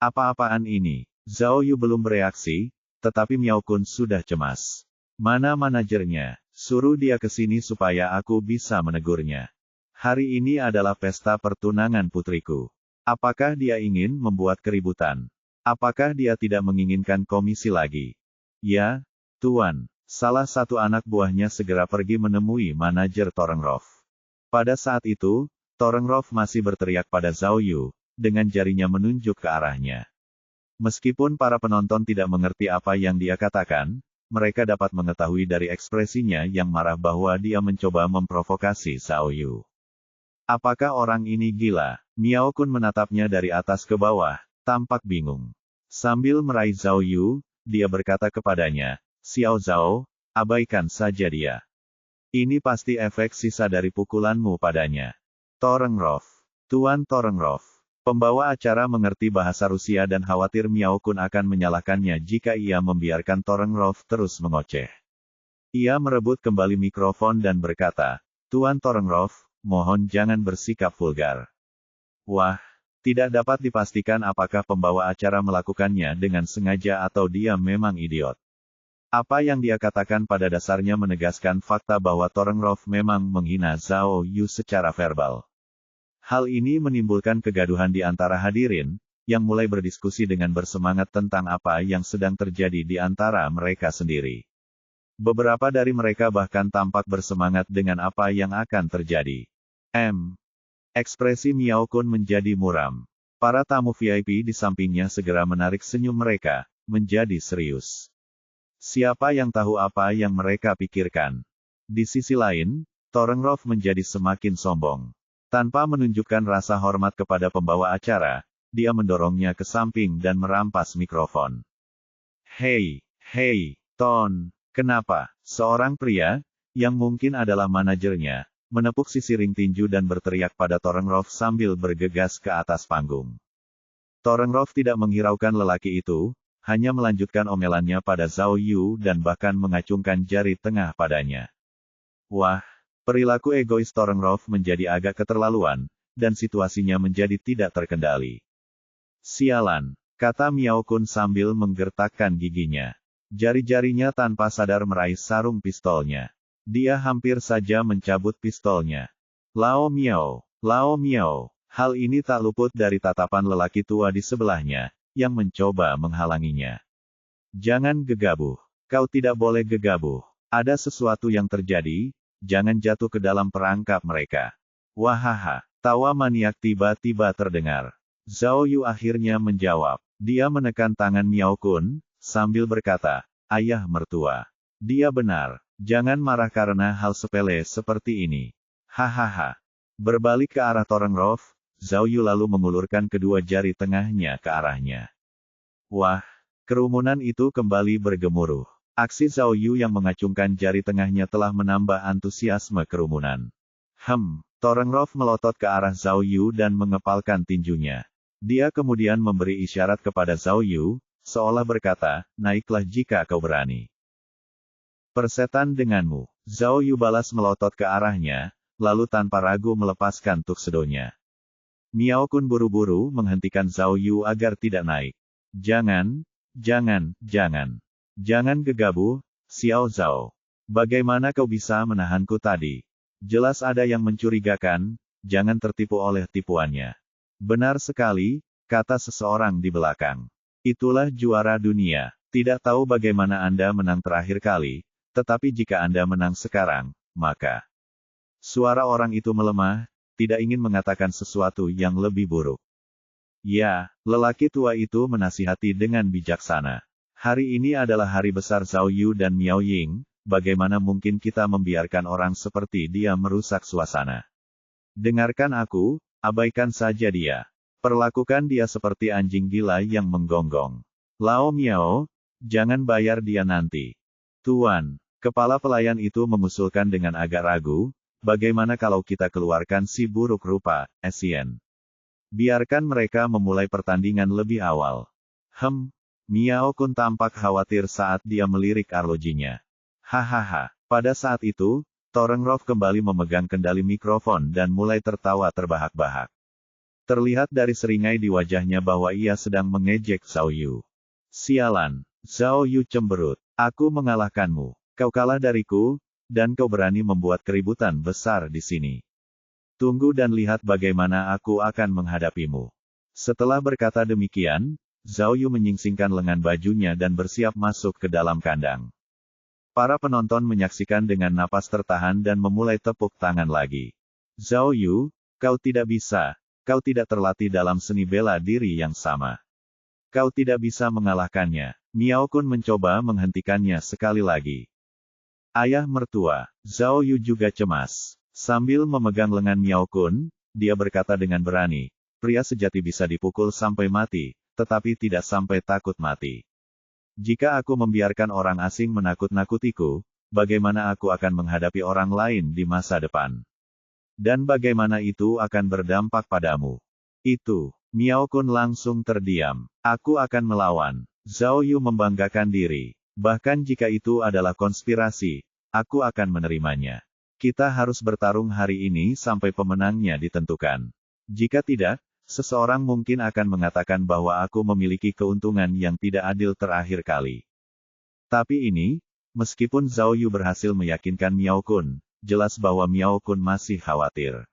[SPEAKER 1] Apa-apaan ini? Zhao Yu belum bereaksi, tetapi Miao Kun sudah cemas. Mana manajernya? Suruh dia ke sini supaya aku bisa menegurnya. Hari ini adalah pesta pertunangan putriku. Apakah dia ingin membuat keributan? Apakah dia tidak menginginkan komisi lagi? Ya, Tuan. Salah satu anak buahnya segera pergi menemui manajer Torrengroff. Pada saat itu, Torrengroff masih berteriak pada Zhao Yu, dengan jarinya menunjuk ke arahnya. Meskipun para penonton tidak mengerti apa yang dia katakan, mereka dapat mengetahui dari ekspresinya yang marah bahwa dia mencoba memprovokasi Zhao Yu. Apakah orang ini gila? Miao Kun menatapnya dari atas ke bawah, tampak bingung. Sambil meraih Zhao Yu, dia berkata kepadanya, Xiao Zhao, abaikan saja dia. Ini pasti efek sisa dari pukulanmu padanya. Torrengroff. Tuan Torrengroff. Pembawa acara mengerti bahasa Rusia dan khawatir Miao Kun akan menyalahkannya jika ia membiarkan Torrengroff terus mengoceh. Ia merebut kembali mikrofon dan berkata, Tuan Torrengroff, mohon jangan bersikap vulgar. Wah, tidak dapat dipastikan apakah pembawa acara melakukannya dengan sengaja atau dia memang idiot. Apa yang dia katakan pada dasarnya menegaskan fakta bahwa Torrengroff memang menghina Zhao Yu secara verbal. Hal ini menimbulkan kegaduhan di antara hadirin, yang mulai berdiskusi dengan bersemangat tentang apa yang sedang terjadi di antara mereka sendiri. Beberapa dari mereka bahkan tampak bersemangat dengan apa yang akan terjadi. Ekspresi Miao Kun menjadi muram. Para tamu VIP di sampingnya segera menarik senyum mereka, menjadi serius. Siapa yang tahu apa yang mereka pikirkan? Di sisi lain, Torrengroff menjadi semakin sombong. Tanpa menunjukkan rasa hormat kepada pembawa acara, dia mendorongnya ke samping dan merampas mikrofon. Hei, Ton, kenapa? Seorang pria, yang mungkin adalah manajernya, menepuk sisi ring tinju dan berteriak pada Torrengroff sambil bergegas ke atas panggung. Torrengroff tidak menghiraukan lelaki itu, hanya melanjutkan omelannya pada Zhao Yu dan bahkan mengacungkan jari tengah padanya. Wah! Perilaku egois Torrengroff menjadi agak keterlaluan, dan situasinya menjadi tidak terkendali. Sialan, kata Miao Kun sambil menggertakkan giginya. Jari-jarinya tanpa sadar meraih sarung pistolnya. Dia hampir saja mencabut pistolnya. Lao Miao. Hal ini tak luput dari tatapan lelaki tua di sebelahnya, yang mencoba menghalanginya. Jangan gegabah. Kau tidak boleh gegabah. Ada sesuatu yang terjadi. Jangan jatuh ke dalam perangkap mereka. Wahaha, tawa maniak tiba-tiba terdengar. Zhao Yu akhirnya menjawab. Dia menekan tangan Miao Kun, sambil berkata, Ayah mertua. Dia benar. Jangan marah karena hal sepele seperti ini. Hahaha. Berbalik ke arah Torrengroff, Zhao Yu lalu mengulurkan kedua jari tengahnya ke arahnya. Wah, kerumunan itu kembali bergemuruh. Aksi Zhao Yu yang mengacungkan jari tengahnya telah menambah antusiasme kerumunan. Torrengroff melotot ke arah Zhao Yu dan mengepalkan tinjunya. Dia kemudian memberi isyarat kepada Zhao Yu, seolah berkata, naiklah jika kau berani. Persetan denganmu. Zhao Yu balas melotot ke arahnya, lalu tanpa ragu melepaskan tuksedonya. Miao Kun buru-buru menghentikan Zhao Yu agar tidak naik. Jangan gegabah, Xiao Zhao. Bagaimana kau bisa menahanku tadi? Jelas ada yang mencurigakan, jangan tertipu oleh tipuannya. Benar sekali, kata seseorang di belakang. Itulah juara dunia. Tidak tahu bagaimana Anda menang terakhir kali, tetapi jika Anda menang sekarang, maka... Suara orang itu melemah, tidak ingin mengatakan sesuatu yang lebih buruk. Ya, lelaki tua itu menasihati dengan bijaksana. Hari ini adalah hari besar Zhao Yu dan Miao Ying, bagaimana mungkin kita membiarkan orang seperti dia merusak suasana? Dengarkan aku, abaikan saja dia. Perlakukan dia seperti anjing gila yang menggonggong. Lao Miao, jangan bayar dia nanti. Tuan, kepala pelayan itu mengusulkan dengan agak ragu, bagaimana kalau kita keluarkan si buruk rupa, Essien? Biarkan mereka memulai pertandingan lebih awal. Miao Kun tampak khawatir saat dia melirik arlojinya. Hahaha, pada saat itu, Torengrov kembali memegang kendali mikrofon dan mulai tertawa terbahak-bahak. Terlihat dari seringai di wajahnya bahwa ia sedang mengejek Zhao Yu. Sialan, Zhao Yu cemberut. Aku mengalahkanmu. Kau kalah dariku, dan kau berani membuat keributan besar di sini. Tunggu dan lihat bagaimana aku akan menghadapimu. Setelah berkata demikian, Zhao Yu menyingsingkan lengan bajunya dan bersiap masuk ke dalam kandang. Para penonton menyaksikan dengan napas tertahan dan memulai tepuk tangan lagi. Zhao Yu, kau tidak bisa. Kau tidak terlatih dalam seni bela diri yang sama. Kau tidak bisa mengalahkannya. Miao Kun mencoba menghentikannya sekali lagi. Ayah mertua, Zhao Yu juga cemas. Sambil memegang lengan Miao Kun, dia berkata dengan berani, pria sejati bisa dipukul sampai mati, tetapi tidak sampai takut mati. Jika aku membiarkan orang asing menakut-nakutiku, bagaimana aku akan menghadapi orang lain di masa depan? Dan bagaimana itu akan berdampak padamu? Itu, Miao Kun langsung terdiam. Aku akan melawan. Zhao Yu membanggakan diri. Bahkan jika itu adalah konspirasi, aku akan menerimanya. Kita harus bertarung hari ini sampai pemenangnya ditentukan. Jika tidak, seseorang mungkin akan mengatakan bahwa aku memiliki keuntungan yang tidak adil terakhir kali. Tapi ini, meskipun Zhao Yu berhasil meyakinkan Miao Kun, jelas bahwa Miao Kun masih khawatir.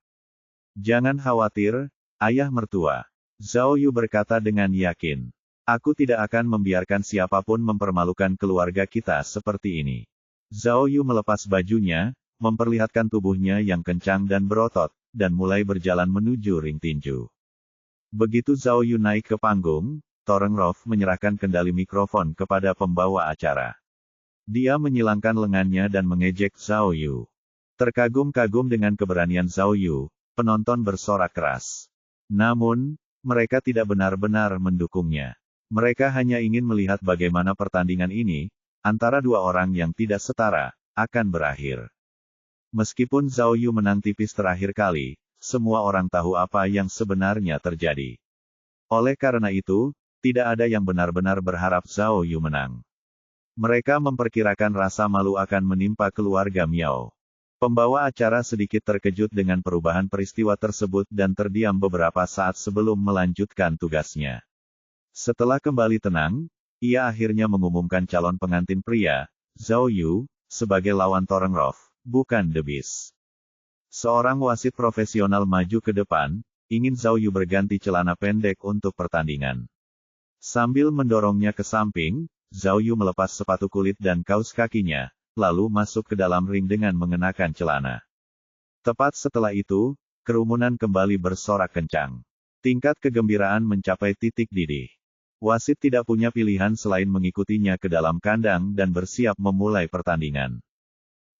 [SPEAKER 1] Jangan khawatir, ayah mertua. Zhao Yu berkata dengan yakin. Aku tidak akan membiarkan siapapun mempermalukan keluarga kita seperti ini. Zhao Yu melepas bajunya, memperlihatkan tubuhnya yang kencang dan berotot, dan mulai berjalan menuju ring tinju. Begitu Zhao Yu naik ke panggung, Torengrov menyerahkan kendali mikrofon kepada pembawa acara. Dia menyilangkan lengannya dan mengejek Zhao Yu. Terkagum-kagum dengan keberanian Zhao Yu, penonton bersorak keras. Namun, mereka tidak benar-benar mendukungnya. Mereka hanya ingin melihat bagaimana pertandingan ini, antara dua orang yang tidak setara, akan berakhir. Meskipun Zhao Yu menang tipis terakhir kali, semua orang tahu apa yang sebenarnya terjadi. Oleh karena itu, tidak ada yang benar-benar berharap Zhao Yu menang. Mereka memperkirakan rasa malu akan menimpa keluarga Miao. Pembawa acara sedikit terkejut dengan perubahan peristiwa tersebut dan terdiam beberapa saat sebelum melanjutkan tugasnya. Setelah kembali tenang, ia akhirnya mengumumkan calon pengantin pria, Zhao Yu, sebagai lawan Torengrov, bukan The Beast. Seorang wasit profesional maju ke depan, ingin Zhao Yu berganti celana pendek untuk pertandingan. Sambil mendorongnya ke samping, Zhao Yu melepas sepatu kulit dan kaus kakinya, lalu masuk ke dalam ring dengan mengenakan celana. Tepat setelah itu, kerumunan kembali bersorak kencang. Tingkat kegembiraan mencapai titik didih. Wasit tidak punya pilihan selain mengikutinya ke dalam kandang dan bersiap memulai pertandingan.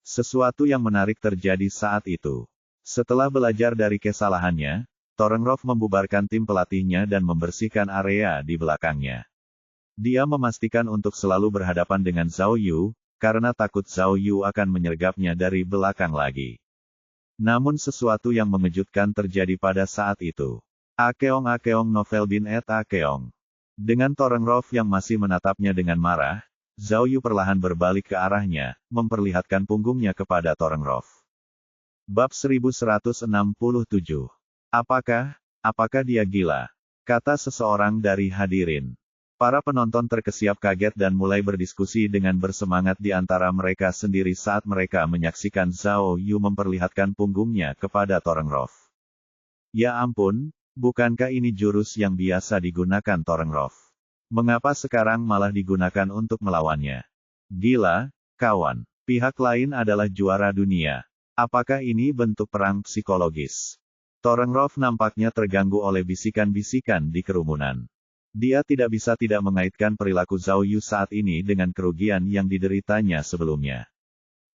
[SPEAKER 1] Sesuatu yang menarik terjadi saat itu. Setelah belajar dari kesalahannya, Torengrov membubarkan tim pelatihnya dan membersihkan area di belakangnya. Dia memastikan untuk selalu berhadapan dengan Zhao Yu, karena takut Zhao Yu akan menyergapnya dari belakang lagi. Namun sesuatu yang mengejutkan terjadi pada saat itu. Akeong novel bin et Akeong. Dengan Torengrov yang masih menatapnya dengan marah, Zhao Yu perlahan berbalik ke arahnya, memperlihatkan punggungnya kepada Torengrov. Bab 1167. Apakah dia gila? Kata seseorang dari hadirin. Para penonton terkesiap kaget dan mulai berdiskusi dengan bersemangat di antara mereka sendiri saat mereka menyaksikan Zhao Yu memperlihatkan punggungnya kepada Torengrov. Ya ampun, bukankah ini jurus yang biasa digunakan Thorngrove? Mengapa sekarang malah digunakan untuk melawannya? Gila, kawan. Pihak lain adalah juara dunia. Apakah ini bentuk perang psikologis? Thorngrove nampaknya terganggu oleh bisikan-bisikan di kerumunan. Dia tidak bisa tidak mengaitkan perilaku Zhao Yu saat ini dengan kerugian yang dideritanya sebelumnya.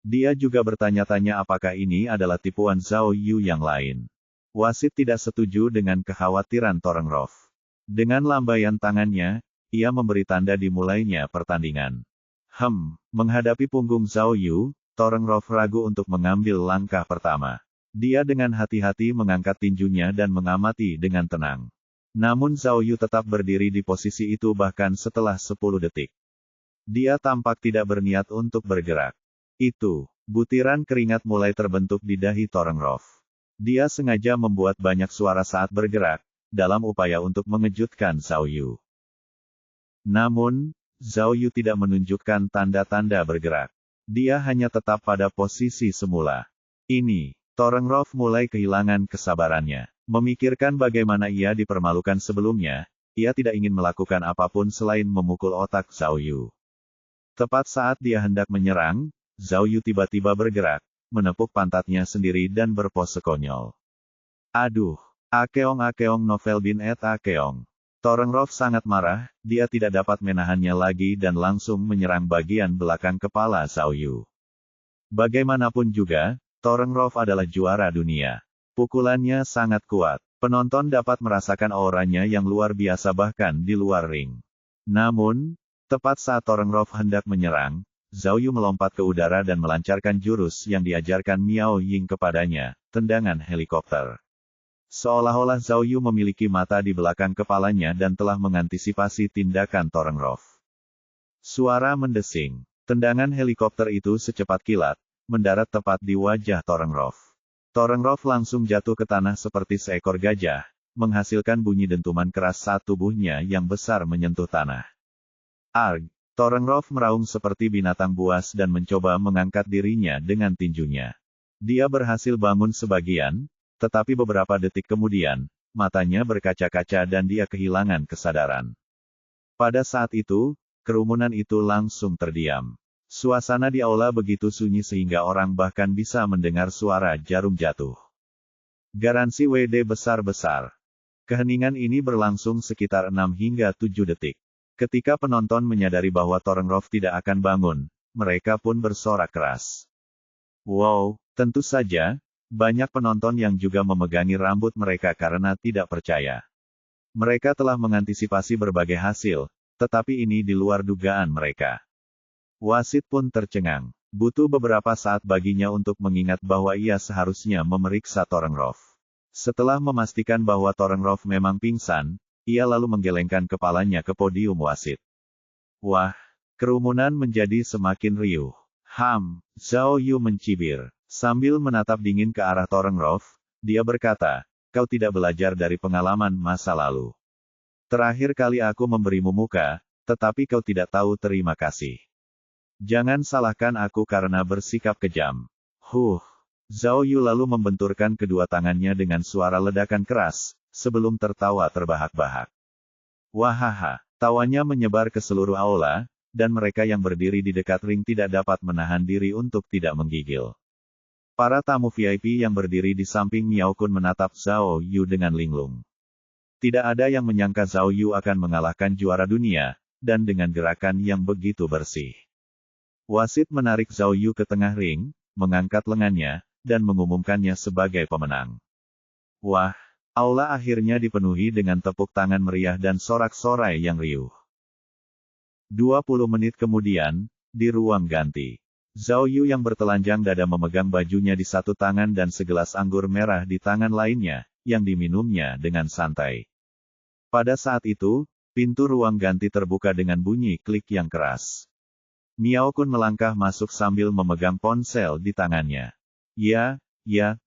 [SPEAKER 1] Dia juga bertanya-tanya apakah ini adalah tipuan Zhao Yu yang lain. Wasit tidak setuju dengan kekhawatiran Thorngrove. Dengan lambaian tangannya, ia memberi tanda dimulainya pertandingan. Menghadapi punggung Zhao Yu, Thorngrove ragu untuk mengambil langkah pertama. Dia dengan hati-hati mengangkat tinjunya dan mengamati dengan tenang. Namun Zhao Yu tetap berdiri di posisi itu bahkan setelah 10 detik. Dia tampak tidak berniat untuk bergerak. Butiran keringat mulai terbentuk di dahi Thorngrove. Dia sengaja membuat banyak suara saat bergerak, dalam upaya untuk mengejutkan Zhao Yu. Namun, Zhao Yu tidak menunjukkan tanda-tanda bergerak. Dia hanya tetap pada posisi semula. Thorngrove mulai kehilangan kesabarannya. Memikirkan bagaimana ia dipermalukan sebelumnya, ia tidak ingin melakukan apapun selain memukul otak Zhao Yu. Tepat saat dia hendak menyerang, Zhao Yu tiba-tiba bergerak, menepuk pantatnya sendiri dan berpose konyol. Aduh, akeong novel bin et akeong. Thorngrove sangat marah, dia tidak dapat menahannya lagi dan langsung menyerang bagian belakang kepala Zhao Yu. Bagaimanapun juga, Thorngrove adalah juara dunia. Pukulannya sangat kuat. Penonton dapat merasakan auranya yang luar biasa bahkan di luar ring. Namun, tepat saat Thorngrove hendak menyerang, Zhao Yu melompat ke udara dan melancarkan jurus yang diajarkan Miao Ying kepadanya, tendangan helikopter. Seolah-olah Zhao Yu memiliki mata di belakang kepalanya dan telah mengantisipasi tindakan Thorngrove. Suara mendesing. Tendangan helikopter itu secepat kilat, mendarat tepat di wajah Thorngrove. Thorngrove langsung jatuh ke tanah seperti seekor gajah, menghasilkan bunyi dentuman keras saat tubuhnya yang besar menyentuh tanah. Arg! Thorngrove meraung seperti binatang buas dan mencoba mengangkat dirinya dengan tinjunya. Dia berhasil bangun sebagian, tetapi beberapa detik kemudian, matanya berkaca-kaca dan dia kehilangan kesadaran. Pada saat itu, kerumunan itu langsung terdiam. Suasana di aula begitu sunyi sehingga orang bahkan bisa mendengar suara jarum jatuh. Garansi WD besar-besar. Keheningan ini berlangsung sekitar 6 hingga 7 detik. Ketika penonton menyadari bahwa Thorngrove tidak akan bangun, mereka pun bersorak keras. Wow, tentu saja, banyak penonton yang juga memegangi rambut mereka karena tidak percaya. Mereka telah mengantisipasi berbagai hasil, tetapi ini di luar dugaan mereka. Wasit pun tercengang. Butuh beberapa saat baginya untuk mengingat bahwa ia seharusnya memeriksa Thorngrove. Setelah memastikan bahwa Thorngrove memang pingsan, ia lalu menggelengkan kepalanya ke podium wasit. Wah, kerumunan menjadi semakin riuh. Zhao Yu mencibir. Sambil menatap dingin ke arah Thorngrove, dia berkata, kau tidak belajar dari pengalaman masa lalu. Terakhir kali aku memberimu muka, tetapi kau tidak tahu terima kasih. Jangan salahkan aku karena bersikap kejam. Zhao Yu lalu membenturkan kedua tangannya dengan suara ledakan keras, sebelum tertawa terbahak-bahak. Wahaha, tawanya menyebar ke seluruh aula, dan mereka yang berdiri di dekat ring tidak dapat menahan diri untuk tidak menggigil. Para tamu VIP yang berdiri di samping Miao Kun menatap Zhao Yu dengan linglung. Tidak ada yang menyangka Zhao Yu akan mengalahkan juara dunia, dan dengan gerakan yang begitu bersih. Wasit menarik Zhao Yu ke tengah ring, mengangkat lengannya, dan mengumumkannya sebagai pemenang. Wah, aula akhirnya dipenuhi dengan tepuk tangan meriah dan sorak-sorai yang riuh. 20 menit kemudian, di ruang ganti. Zhao Yu yang bertelanjang dada memegang bajunya di satu tangan dan segelas anggur merah di tangan lainnya, yang diminumnya dengan santai. Pada saat itu, pintu ruang ganti terbuka dengan bunyi klik yang keras. Miao Kun melangkah masuk sambil memegang ponsel di tangannya. Ya,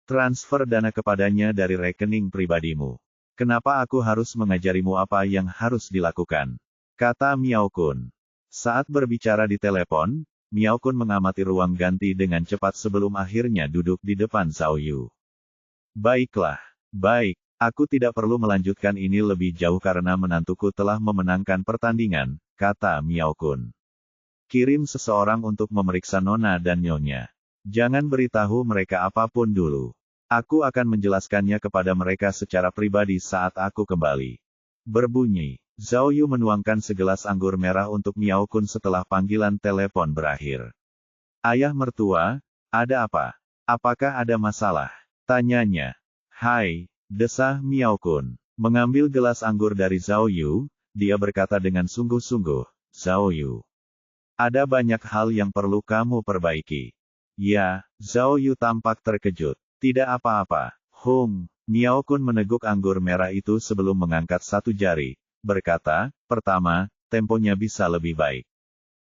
[SPEAKER 1] transfer dana kepadanya dari rekening pribadimu. Kenapa aku harus mengajarimu apa yang harus dilakukan? Kata Miao Kun. Saat berbicara di telepon, Miao Kun mengamati ruang ganti dengan cepat sebelum akhirnya duduk di depan Zhao Yu. Baiklah, baik, Aku tidak perlu melanjutkan ini lebih jauh karena menantuku telah memenangkan pertandingan, kata Miao Kun. Kirim seseorang untuk memeriksa Nona dan Nyonya. Jangan beritahu mereka apapun dulu. Aku akan menjelaskannya kepada mereka secara pribadi saat aku kembali. Berbunyi, Zhao Yu menuangkan segelas anggur merah untuk Miao Kun setelah panggilan telepon berakhir. Ayah mertua, ada apa? Apakah ada masalah? Tanyanya. Hai, desah Miao Kun. Mengambil gelas anggur dari Zhao Yu, dia berkata dengan sungguh-sungguh, Zhao Yu. Ada banyak hal yang perlu kamu perbaiki. Ya, Zhao Yu tampak terkejut. Tidak apa-apa, Miao Kun meneguk anggur merah itu sebelum mengangkat satu jari, berkata, pertama, temponya bisa lebih baik.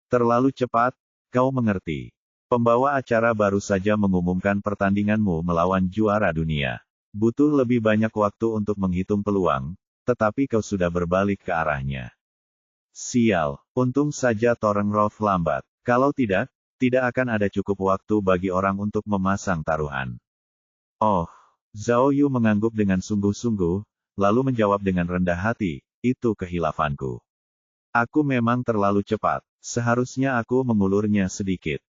[SPEAKER 1] Terlalu cepat, kau mengerti. Pembawa acara baru saja mengumumkan pertandinganmu melawan juara dunia. Butuh lebih banyak waktu untuk menghitung peluang, tetapi kau sudah berbalik ke arahnya. Sial, untung saja Thorngrove lambat. Kalau tidak akan ada cukup waktu bagi orang untuk memasang taruhan. Oh, Zhao Yu mengangguk dengan sungguh-sungguh, lalu menjawab dengan rendah hati, itu kehilafanku. Aku memang terlalu cepat, seharusnya aku mengulurnya sedikit.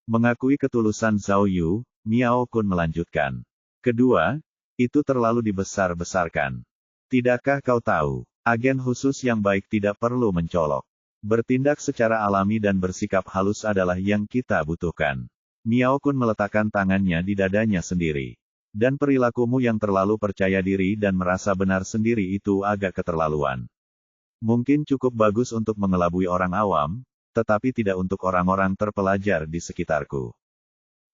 [SPEAKER 1] Mengakui ketulusan Zhao Yu, Miao Kun melanjutkan. Kedua, itu terlalu dibesar-besarkan. Tidakkah kau tahu, agen khusus yang baik tidak perlu mencolok. Bertindak secara alami dan bersikap halus adalah yang kita butuhkan. Miao Kun meletakkan tangannya di dadanya sendiri. Dan perilakumu yang terlalu percaya diri dan merasa benar sendiri itu agak keterlaluan. Mungkin cukup bagus untuk mengelabui orang awam, tetapi tidak untuk orang-orang terpelajar di sekitarku.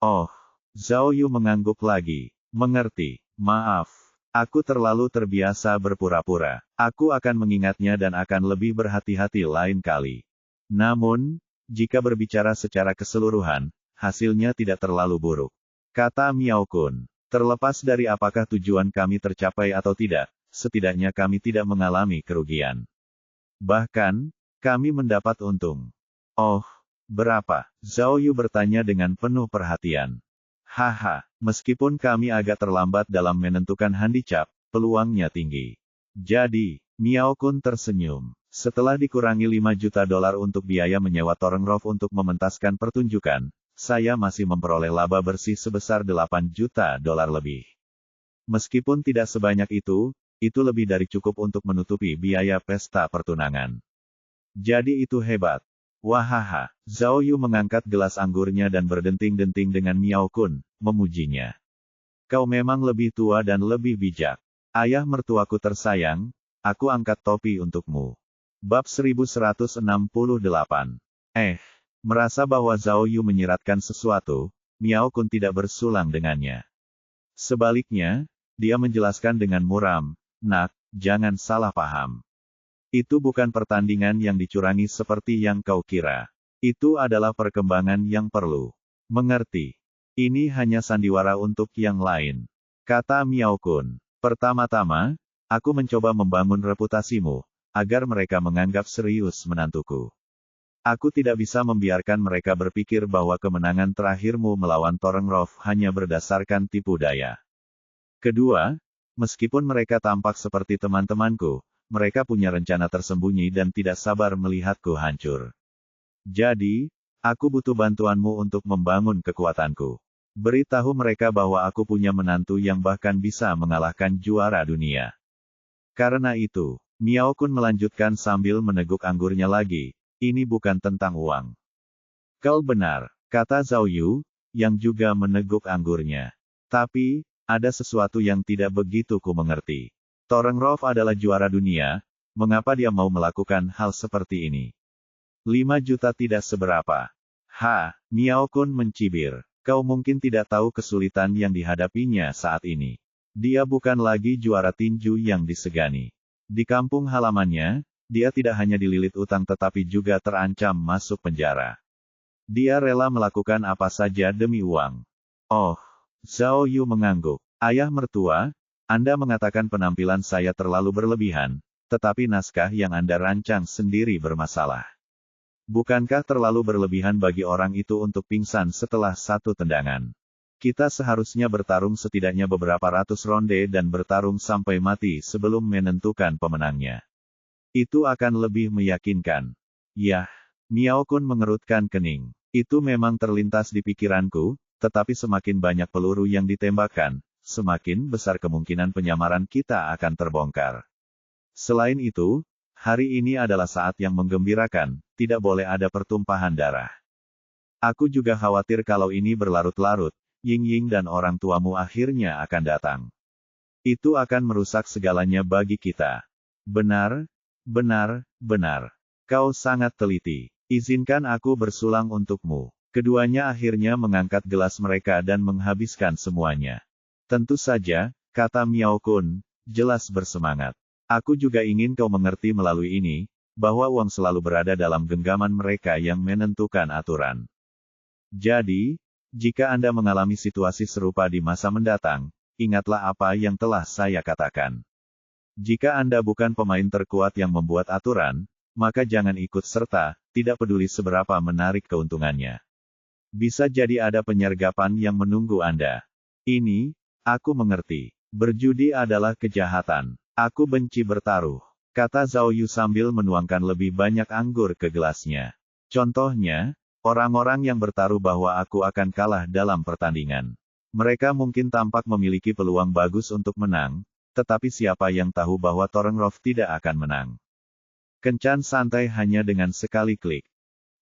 [SPEAKER 1] Oh, Zhao Yu mengangguk lagi. Mengerti, maaf. Aku terlalu terbiasa berpura-pura. Aku akan mengingatnya dan akan lebih berhati-hati lain kali. Namun, jika berbicara secara keseluruhan, hasilnya tidak terlalu buruk. Kata Miao Kun, terlepas dari apakah tujuan kami tercapai atau tidak, setidaknya kami tidak mengalami kerugian. Bahkan, kami mendapat untung. Oh, berapa? Zhao Yu bertanya dengan penuh perhatian. Haha, meskipun kami agak terlambat dalam menentukan handicap, peluangnya tinggi. Jadi, Miao Kun tersenyum. Setelah dikurangi $5 juta untuk biaya menyewa Thorngrove untuk mementaskan pertunjukan, saya masih memperoleh laba bersih sebesar $8 juta lebih. Meskipun tidak sebanyak itu lebih dari cukup untuk menutupi biaya pesta pertunangan. Jadi itu hebat. Wahaha, Zhao Yu mengangkat gelas anggurnya dan berdenting-denting dengan Miao Kun, memujinya. Kau memang lebih tua dan lebih bijak. Ayah mertuaku tersayang, aku angkat topi untukmu. Bab 1168. Merasa bahwa Zhao Yu menyiratkan sesuatu, Miao Kun tidak bersulang dengannya. Sebaliknya, dia menjelaskan dengan muram, nak, jangan salah paham. Itu bukan pertandingan yang dicurangi seperti yang kau kira. Itu adalah perkembangan yang perlu. Mengerti? Ini hanya sandiwara untuk yang lain. Kata Miao Kun. Pertama-tama, aku mencoba membangun reputasimu, agar mereka menganggap serius menantuku. Aku tidak bisa membiarkan mereka berpikir bahwa kemenangan terakhirmu melawan Thorngrove hanya berdasarkan tipu daya. Kedua, meskipun mereka tampak seperti teman-temanku, mereka punya rencana tersembunyi dan tidak sabar melihatku hancur. Jadi, aku butuh bantuanmu untuk membangun kekuatanku. Beritahu mereka bahwa aku punya menantu yang bahkan bisa mengalahkan juara dunia. Karena itu, Miao Kun melanjutkan sambil meneguk anggurnya lagi, ini bukan tentang uang. Kau benar, kata Zhao Yu, yang juga meneguk anggurnya. Tapi, ada sesuatu yang tidak begitu ku mengerti. Thorngrove adalah juara dunia, mengapa dia mau melakukan hal seperti ini? 5 juta tidak seberapa. Miao Kun mencibir. Kau mungkin tidak tahu kesulitan yang dihadapinya saat ini. Dia bukan lagi juara tinju yang disegani. Di kampung halamannya, dia tidak hanya dililit utang tetapi juga terancam masuk penjara. Dia rela melakukan apa saja demi uang. Oh, Zhao Yu mengangguk. Ayah mertua, Anda mengatakan penampilan saya terlalu berlebihan, tetapi naskah yang Anda rancang sendiri bermasalah. Bukankah terlalu berlebihan bagi orang itu untuk pingsan setelah satu tendangan? Kita seharusnya bertarung setidaknya beberapa ratus ronde dan bertarung sampai mati sebelum menentukan pemenangnya. Itu akan lebih meyakinkan. Yah, Miao Kun mengerutkan kening. Itu memang terlintas di pikiranku, tetapi semakin banyak peluru yang ditembakkan, semakin besar kemungkinan penyamaran kita akan terbongkar. Selain itu, hari ini adalah saat yang menggembirakan, tidak boleh ada pertumpahan darah. Aku juga khawatir kalau ini berlarut-larut, Ying dan orang tuamu akhirnya akan datang. Itu akan merusak segalanya bagi kita. Benar, benar. Kau sangat teliti. Izinkan aku bersulang untukmu. Keduanya akhirnya mengangkat gelas mereka dan menghabiskan semuanya. Tentu saja, kata Miao Kun, jelas bersemangat. Aku juga ingin kau mengerti melalui ini, bahwa uang selalu berada dalam genggaman mereka yang menentukan aturan. Jadi, jika Anda mengalami situasi serupa di masa mendatang, ingatlah apa yang telah saya katakan. Jika Anda bukan pemain terkuat yang membuat aturan, maka jangan ikut serta, tidak peduli seberapa menarik keuntungannya. Bisa jadi ada penyergapan yang menunggu Anda. Ini, aku mengerti. Berjudi adalah kejahatan. Aku benci bertaruh, kata Zhao Yu sambil menuangkan lebih banyak anggur ke gelasnya. Contohnya, orang-orang yang bertaruh bahwa aku akan kalah dalam pertandingan. Mereka mungkin tampak memiliki peluang bagus untuk menang, tetapi siapa yang tahu bahwa Torrenrov tidak akan menang. Kencan santai hanya dengan sekali klik.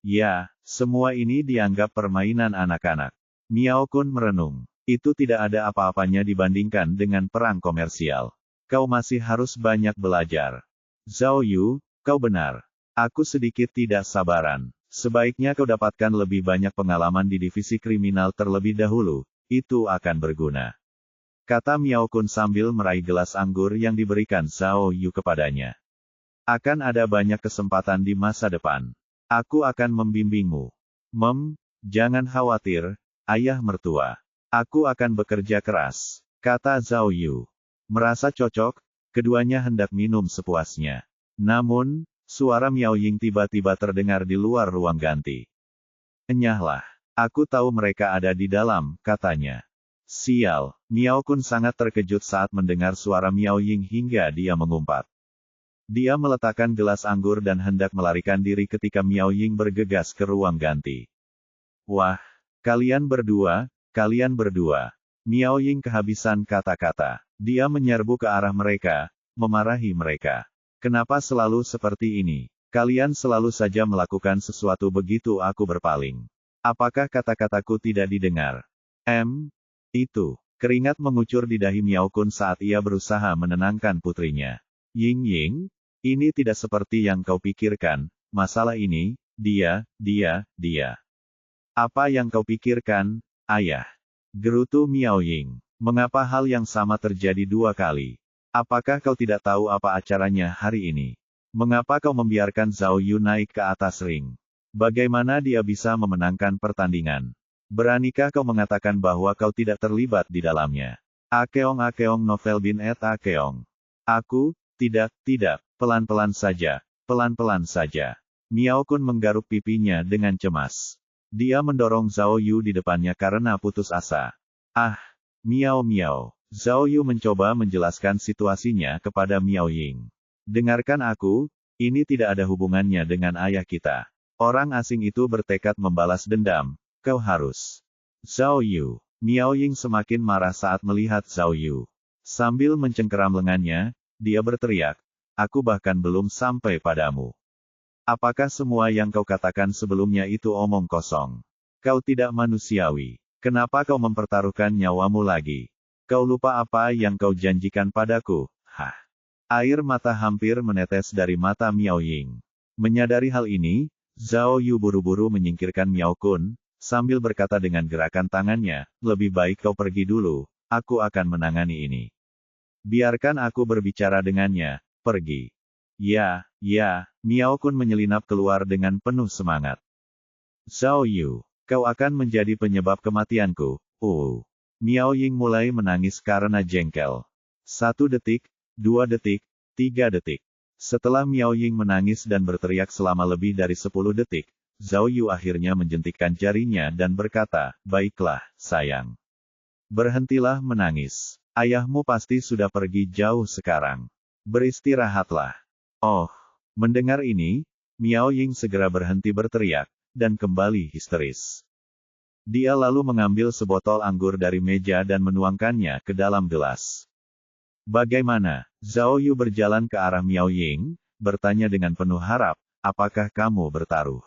[SPEAKER 1] Ya, semua ini dianggap permainan anak-anak. Miao Kun merenung. Itu tidak ada apa-apanya dibandingkan dengan perang komersial. Kau masih harus banyak belajar. Zhao Yu, kau benar. Aku sedikit tidak sabaran. Sebaiknya kau dapatkan lebih banyak pengalaman di divisi kriminal terlebih dahulu, itu akan berguna. Kata Miao Kun sambil meraih gelas anggur yang diberikan Zhao Yu kepadanya. Akan ada banyak kesempatan di masa depan. Aku akan membimbingmu. Jangan khawatir, ayah mertua. Aku akan bekerja keras, kata Zhao Yu. Merasa cocok, keduanya hendak minum sepuasnya. Namun, suara Miao Ying tiba-tiba terdengar di luar ruang ganti. Enyahlah. Aku tahu mereka ada di dalam, katanya. Sial, Miao Kun sangat terkejut saat mendengar suara Miao Ying hingga dia mengumpat. Dia meletakkan gelas anggur dan hendak melarikan diri ketika Miao Ying bergegas ke ruang ganti. Wah, kalian berdua. Miao Ying kehabisan kata-kata. Dia menyerbu ke arah mereka, memarahi mereka. Kenapa selalu seperti ini? Kalian selalu saja melakukan sesuatu begitu aku berpaling. Apakah kata-kataku tidak didengar? Itu. Keringat mengucur di dahi Miao Kun saat ia berusaha menenangkan putrinya. Ying, ini tidak seperti yang kau pikirkan, masalah ini, dia. Apa yang kau pikirkan, ayah? Gerutu Miao Ying. Mengapa hal yang sama terjadi dua kali? Apakah kau tidak tahu apa acaranya hari ini? Mengapa kau membiarkan Zhao Yu naik ke atas ring? Bagaimana dia bisa memenangkan pertandingan? Beranikah kau mengatakan bahwa kau tidak terlibat di dalamnya? Akeong novel bin et Akeong. Aku, tidak, pelan-pelan saja. Miao Kun menggaruk pipinya dengan cemas. Dia mendorong Zhao Yu di depannya karena putus asa. Miao. Zhao Yu mencoba menjelaskan situasinya kepada Miao Ying. Dengarkan aku, ini tidak ada hubungannya dengan ayah kita. Orang asing itu bertekad membalas dendam, kau harus. Zhao Yu. Miao Ying semakin marah saat melihat Zhao Yu. Sambil mencengkeram lengannya, dia berteriak, aku bahkan belum sampai padamu. Apakah semua yang kau katakan sebelumnya itu omong kosong? Kau tidak manusiawi. Kenapa kau mempertaruhkan nyawamu lagi? Kau lupa apa yang kau janjikan padaku? Air mata hampir menetes dari mata Miao Ying. Menyadari hal ini, Zhao Yu buru-buru menyingkirkan Miao Kun, sambil berkata dengan gerakan tangannya, lebih baik kau pergi dulu, aku akan menangani ini. Biarkan aku berbicara dengannya, pergi. Ya, Miao Kun menyelinap keluar dengan penuh semangat. Zhao Yu, kau akan menjadi penyebab kematianku, Miao Ying mulai menangis karena jengkel. 1 detik, 2 detik, 3 detik. Setelah Miao Ying menangis dan berteriak selama lebih dari 10 detik, Zhao Yu akhirnya menjentikkan jarinya dan berkata, baiklah, sayang. Berhentilah menangis. Ayahmu pasti sudah pergi jauh sekarang. Beristirahatlah. Oh, mendengar ini, Miao Ying segera berhenti berteriak, dan kembali histeris. Dia lalu mengambil sebotol anggur dari meja dan menuangkannya ke dalam gelas. Bagaimana? Zhao Yu berjalan ke arah Miao Ying, bertanya dengan penuh harap, apakah kamu bertaruh?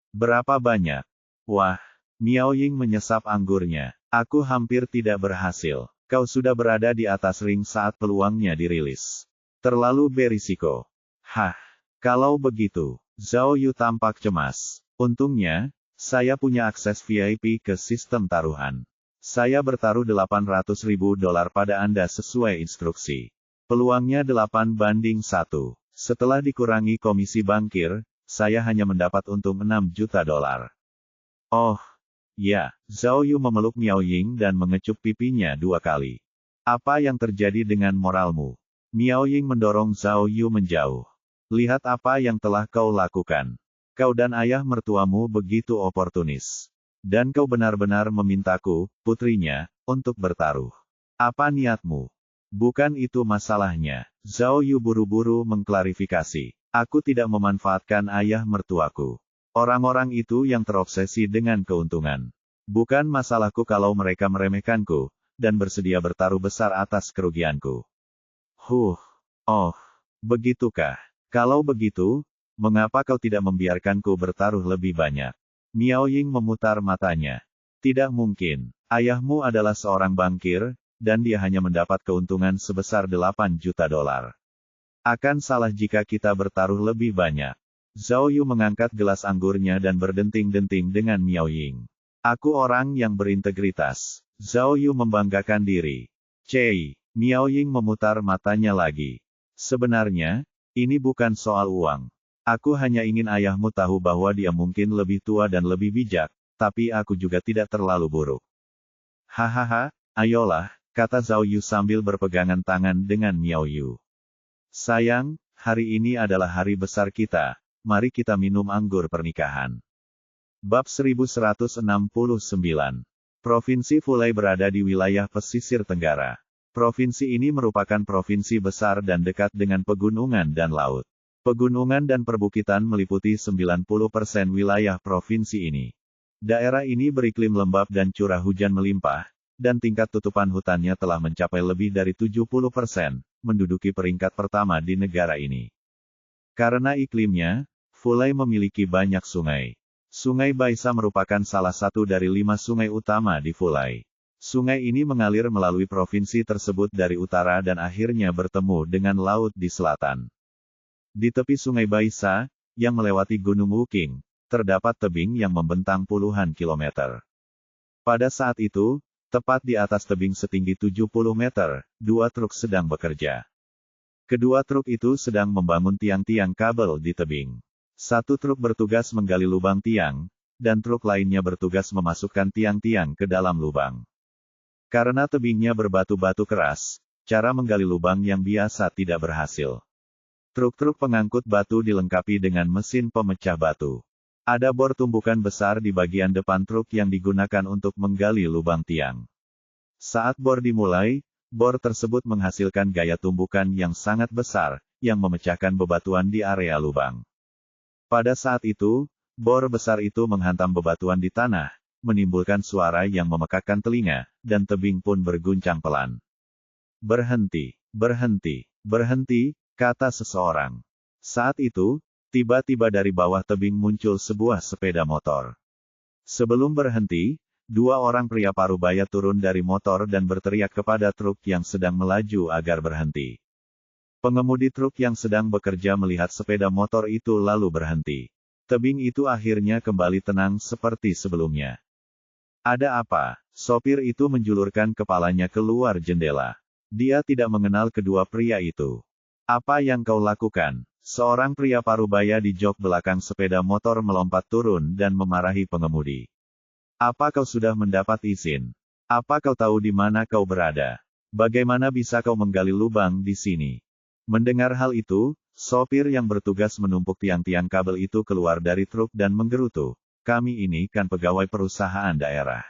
[SPEAKER 1] Berapa banyak? Wah, Miao Ying menyesap anggurnya. Aku hampir tidak berhasil. Kau sudah berada di atas ring saat peluangnya dirilis. Terlalu berisiko. Hah, kalau begitu, Zhao Yu tampak cemas. Untungnya, saya punya akses VIP ke sistem taruhan. Saya bertaruh $800.000 pada Anda sesuai instruksi. Peluangnya 8-1. Setelah dikurangi komisi bankir, saya hanya mendapat untung $6 juta. Oh, ya, Zhao Yu memeluk Miao Ying dan mengecup pipinya 2 kali. Apa yang terjadi dengan moralmu? Miao Ying mendorong Zhao Yu menjauh. Lihat apa yang telah kau lakukan. Kau dan ayah mertuamu begitu oportunis. Dan kau benar-benar memintaku, putrinya, untuk bertaruh. Apa niatmu? Bukan itu masalahnya. Zhao Yu buru-buru mengklarifikasi. Aku tidak memanfaatkan ayah mertuaku. Orang-orang itu yang terobsesi dengan keuntungan. Bukan masalahku kalau mereka meremehkanku, dan bersedia bertaruh besar atas kerugianku. Oh, begitukah? Kalau begitu, mengapa kau tidak membiarkanku bertaruh lebih banyak? Miao Ying memutar matanya. Tidak mungkin. Ayahmu adalah seorang bankir, dan dia hanya mendapat keuntungan sebesar $8 juta. Akan salah jika kita bertaruh lebih banyak. Zhao Yu mengangkat gelas anggurnya dan berdenting-denting dengan Miao Ying. Aku orang yang berintegritas. Zhao Yu membanggakan diri. Cei, Miao Ying memutar matanya lagi. Sebenarnya, ini bukan soal uang. Aku hanya ingin ayahmu tahu bahwa dia mungkin lebih tua dan lebih bijak, tapi aku juga tidak terlalu buruk. Hahaha, ayolah, kata Zhao Yu sambil berpegangan tangan dengan Miao Yu. Sayang, hari ini adalah hari besar kita, mari kita minum anggur pernikahan. Bab 1169. Provinsi Fulai berada di wilayah pesisir tenggara. Provinsi ini merupakan provinsi besar dan dekat dengan pegunungan dan laut. Pegunungan dan perbukitan meliputi 90% wilayah provinsi ini. Daerah ini beriklim lembab dan curah hujan melimpah, dan tingkat tutupan hutannya telah mencapai lebih dari 70%, menduduki peringkat pertama di negara ini. Karena iklimnya, Fulai memiliki banyak sungai. Sungai Baisa merupakan salah satu dari 5 sungai utama di Fulai. Sungai ini mengalir melalui provinsi tersebut dari utara dan akhirnya bertemu dengan laut di selatan. Di tepi Sungai Baisa, yang melewati Gunung Wuking, terdapat tebing yang membentang puluhan kilometer. Pada saat itu, tepat di atas tebing setinggi 70 meter, 2 truk sedang bekerja. Kedua truk itu sedang membangun tiang-tiang kabel di tebing. Satu truk bertugas menggali lubang tiang, dan truk lainnya bertugas memasukkan tiang-tiang ke dalam lubang. Karena tebingnya berbatu-batu keras, cara menggali lubang yang biasa tidak berhasil. Truk-truk pengangkut batu dilengkapi dengan mesin pemecah batu. Ada bor tumbukan besar di bagian depan truk yang digunakan untuk menggali lubang tiang. Saat bor dimulai, bor tersebut menghasilkan gaya tumbukan yang sangat besar, yang memecahkan bebatuan di area lubang. Pada saat itu, bor besar itu menghantam bebatuan di tanah, menimbulkan suara yang memekakkan telinga, dan tebing pun berguncang pelan. Berhenti, berhenti, berhenti, kata seseorang. Saat itu, tiba-tiba dari bawah tebing muncul sebuah sepeda motor. Sebelum berhenti, 2 orang pria parubaya turun dari motor dan berteriak kepada truk yang sedang melaju agar berhenti. Pengemudi truk yang sedang bekerja melihat sepeda motor itu lalu berhenti. Tebing itu akhirnya kembali tenang seperti sebelumnya. Ada apa? Sopir itu menjulurkan kepalanya keluar jendela. Dia tidak mengenal kedua pria itu. Apa yang kau lakukan? Seorang pria parubaya di jok belakang sepeda motor melompat turun dan memarahi pengemudi. Apa kau sudah mendapat izin? Apa kau tahu di mana kau berada? Bagaimana bisa kau menggali lubang di sini? Mendengar hal itu, sopir yang bertugas menumpuk tiang-tiang kabel itu keluar dari truk dan menggerutu. Kami ini kan pegawai perusahaan daerah.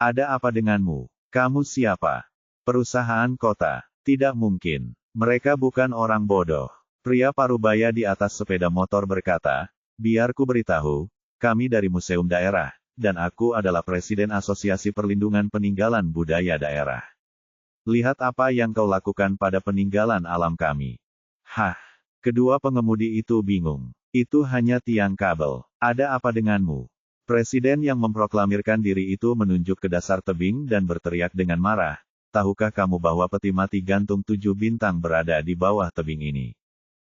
[SPEAKER 1] Ada apa denganmu? Kamu siapa? Perusahaan kota. Tidak mungkin. Mereka bukan orang bodoh. Pria parubaya di atas sepeda motor berkata, biar ku beritahu, kami dari Museum Daerah, dan aku adalah Presiden Asosiasi Perlindungan Peninggalan Budaya Daerah. Lihat apa yang kau lakukan pada peninggalan alam kami. Hah? Kedua pengemudi itu bingung. Itu hanya tiang kabel. Ada apa denganmu? Presiden yang memproklamirkan diri itu menunjuk ke dasar tebing dan berteriak dengan marah. Tahukah kamu bahwa peti mati gantung 7 bintang berada di bawah tebing ini?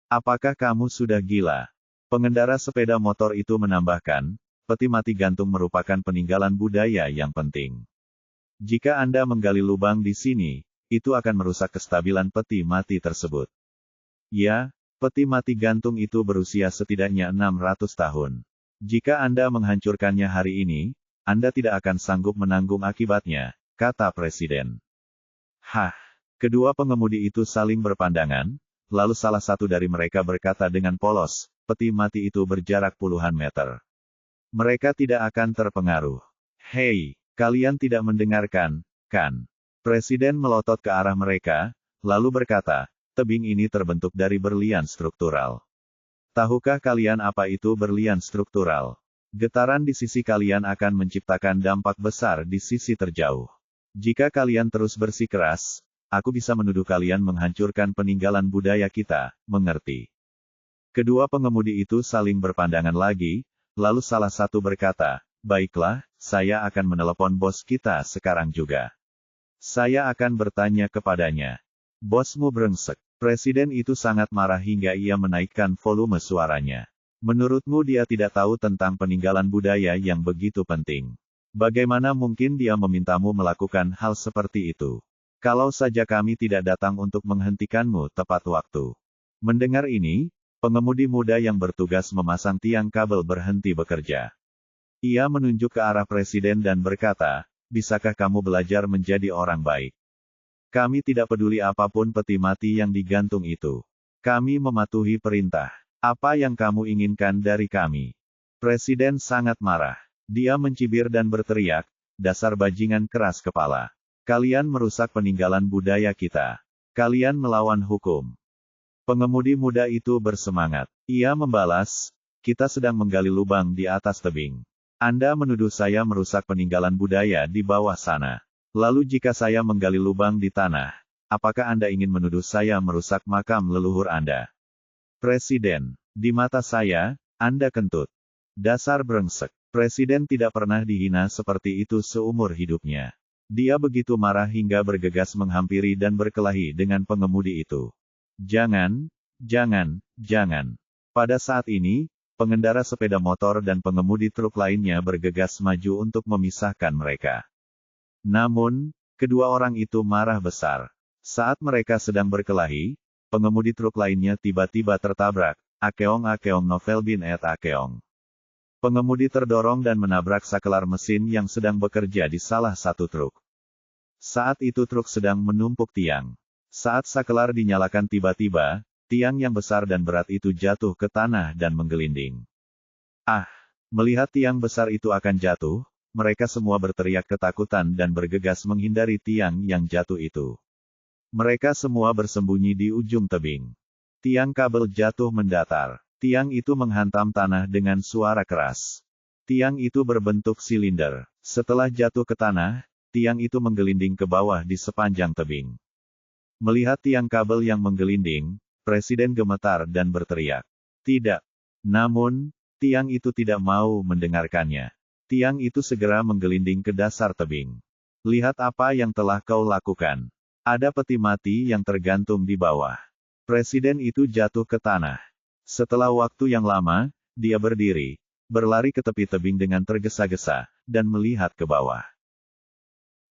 [SPEAKER 1] Apakah kamu sudah gila? Pengendara sepeda motor itu menambahkan, peti mati gantung merupakan peninggalan budaya yang penting. Jika Anda menggali lubang di sini, itu akan merusak kestabilan peti mati tersebut. Ya, peti mati gantung itu berusia setidaknya 600 tahun. Jika Anda menghancurkannya hari ini, Anda tidak akan sanggup menanggung akibatnya, kata Presiden. Hah? Kedua pengemudi itu saling berpandangan, lalu salah satu dari mereka berkata dengan polos, peti mati itu berjarak puluhan meter. Mereka tidak akan terpengaruh. Hei, kalian tidak mendengarkan, kan? Presiden melotot ke arah mereka, lalu berkata, tebing ini terbentuk dari berlian struktural. Tahukah kalian apa itu berlian struktural? Getaran di sisi kalian akan menciptakan dampak besar di sisi terjauh. Jika kalian terus bersikeras, aku bisa menuduh kalian menghancurkan peninggalan budaya kita, mengerti? Kedua pengemudi itu saling berpandangan lagi, lalu salah satu berkata, baiklah, saya akan menelepon bos kita sekarang juga. Saya akan bertanya kepadanya. Bosmu brengsek. Presiden itu sangat marah hingga ia menaikkan volume suaranya. Menurutmu dia tidak tahu tentang peninggalan budaya yang begitu penting? Bagaimana mungkin dia memintamu melakukan hal seperti itu? Kalau saja kami tidak datang untuk menghentikanmu tepat waktu. Mendengar ini, pengemudi muda yang bertugas memasang tiang kabel berhenti bekerja. Ia menunjuk ke arah Presiden dan berkata, bisakah kamu belajar menjadi orang baik? Kami tidak peduli apapun peti mati yang digantung itu. Kami mematuhi perintah. Apa yang kamu inginkan dari kami? Presiden sangat marah. Dia mencibir dan berteriak, dasar bajingan keras kepala. Kalian merusak peninggalan budaya kita. Kalian melawan hukum. Pengemudi muda itu bersemangat. Ia membalas, kita sedang menggali lubang di atas tebing. Anda menuduh saya merusak peninggalan budaya di bawah sana. Lalu jika saya menggali lubang di tanah, apakah Anda ingin menuduh saya merusak makam leluhur Anda? Presiden, di mata saya, Anda kentut. Dasar brengsek. Presiden tidak pernah dihina seperti itu seumur hidupnya. Dia begitu marah hingga bergegas menghampiri dan berkelahi dengan pengemudi itu. Jangan. Pada saat ini, pengendara sepeda motor dan pengemudi truk lainnya bergegas maju untuk memisahkan mereka. Namun, kedua orang itu marah besar. Saat mereka sedang berkelahi, pengemudi truk lainnya tiba-tiba tertabrak. Akeong novel bin et akeong. Pengemudi terdorong dan menabrak saklar mesin yang sedang bekerja di salah satu truk. Saat itu truk sedang menumpuk tiang. Saat saklar dinyalakan tiba-tiba, tiang yang besar dan berat itu jatuh ke tanah dan menggelinding. Ah! Melihat tiang besar itu akan jatuh, mereka semua berteriak ketakutan dan bergegas menghindari tiang yang jatuh itu. Mereka semua bersembunyi di ujung tebing. Tiang kabel jatuh mendatar. Tiang itu menghantam tanah dengan suara keras. Tiang itu berbentuk silinder. Setelah jatuh ke tanah, tiang itu menggelinding ke bawah di sepanjang tebing. Melihat tiang kabel yang menggelinding, Presiden gemetar dan berteriak. Tidak. Namun, tiang itu tidak mau mendengarkannya. Tiang itu segera menggelinding ke dasar tebing. Lihat apa yang telah kau lakukan. Ada peti mati yang tergantung di bawah. Presiden itu jatuh ke tanah. Setelah waktu yang lama, dia berdiri, berlari ke tepi tebing dengan tergesa-gesa, dan melihat ke bawah.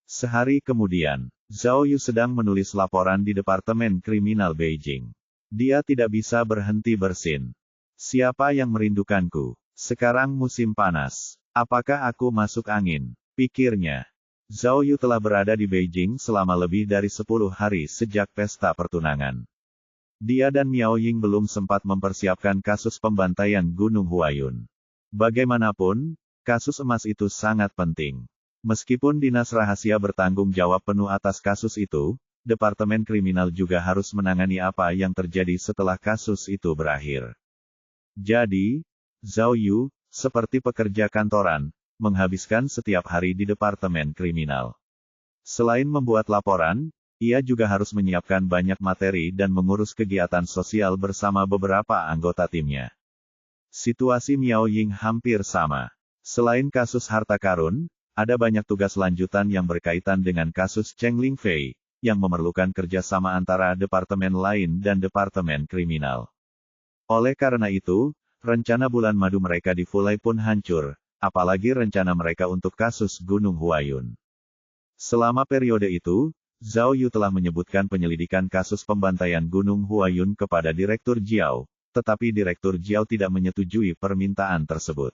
[SPEAKER 1] Sehari kemudian, Zhao Yu sedang menulis laporan di Departemen Kriminal Beijing. Dia tidak bisa berhenti bersin. Siapa yang merindukanku? Sekarang musim panas. Apakah aku masuk angin? Pikirnya. Zhao Yu telah berada di Beijing selama lebih dari 10 hari sejak pesta pertunangan. Dia dan Miao Ying belum sempat mempersiapkan kasus pembantaian Gunung Huayun. Bagaimanapun, kasus emas itu sangat penting. Meskipun Dinas Rahasia bertanggung jawab penuh atas kasus itu, Departemen Kriminal juga harus menangani apa yang terjadi setelah kasus itu berakhir. Jadi, Zhao Yu, seperti pekerja kantoran, menghabiskan setiap hari di Departemen Kriminal. Selain membuat laporan, ia juga harus menyiapkan banyak materi dan mengurus kegiatan sosial bersama beberapa anggota timnya. Situasi Miao Ying hampir sama. Selain kasus harta karun, ada banyak tugas lanjutan yang berkaitan dengan kasus Cheng Lingfei, yang memerlukan kerjasama antara departemen lain dan departemen kriminal. Oleh karena itu, rencana bulan madu mereka di Fulai pun hancur, apalagi rencana mereka untuk kasus Gunung Huayun. Selama periode itu, Zhao Yu telah menyebutkan penyelidikan kasus pembantaian Gunung Huayun kepada Direktur Jiao, tetapi Direktur Jiao tidak menyetujui permintaan tersebut.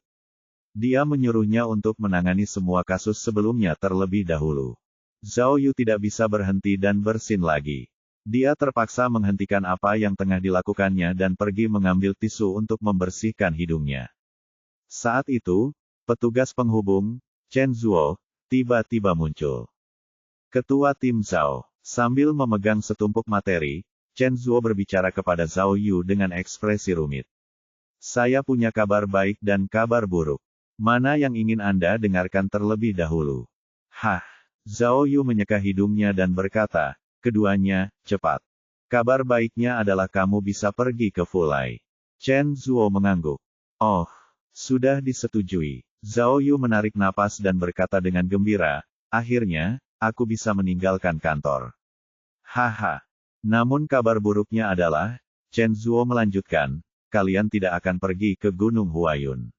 [SPEAKER 1] Dia menyuruhnya untuk menangani semua kasus sebelumnya terlebih dahulu. Zhao Yu tidak bisa berhenti dan bersin lagi. Dia terpaksa menghentikan apa yang tengah dilakukannya dan pergi mengambil tisu untuk membersihkan hidungnya. Saat itu, petugas penghubung, Chen Zuo, tiba-tiba muncul. Ketua tim Zhao, sambil memegang setumpuk materi, Chen Zuo berbicara kepada Zhao Yu dengan ekspresi rumit. Saya punya kabar baik dan kabar buruk. Mana yang ingin Anda dengarkan terlebih dahulu? Hah, Zhao Yu menyeka hidungnya dan berkata, keduanya, cepat. Kabar baiknya adalah kamu bisa pergi ke Fulai. Chen Zuo mengangguk. Oh, sudah disetujui. Zhao Yu menarik napas dan berkata dengan gembira, akhirnya, aku bisa meninggalkan kantor. Haha. Namun kabar buruknya adalah, Chen Zuo melanjutkan, kalian tidak akan pergi ke Gunung Huayun.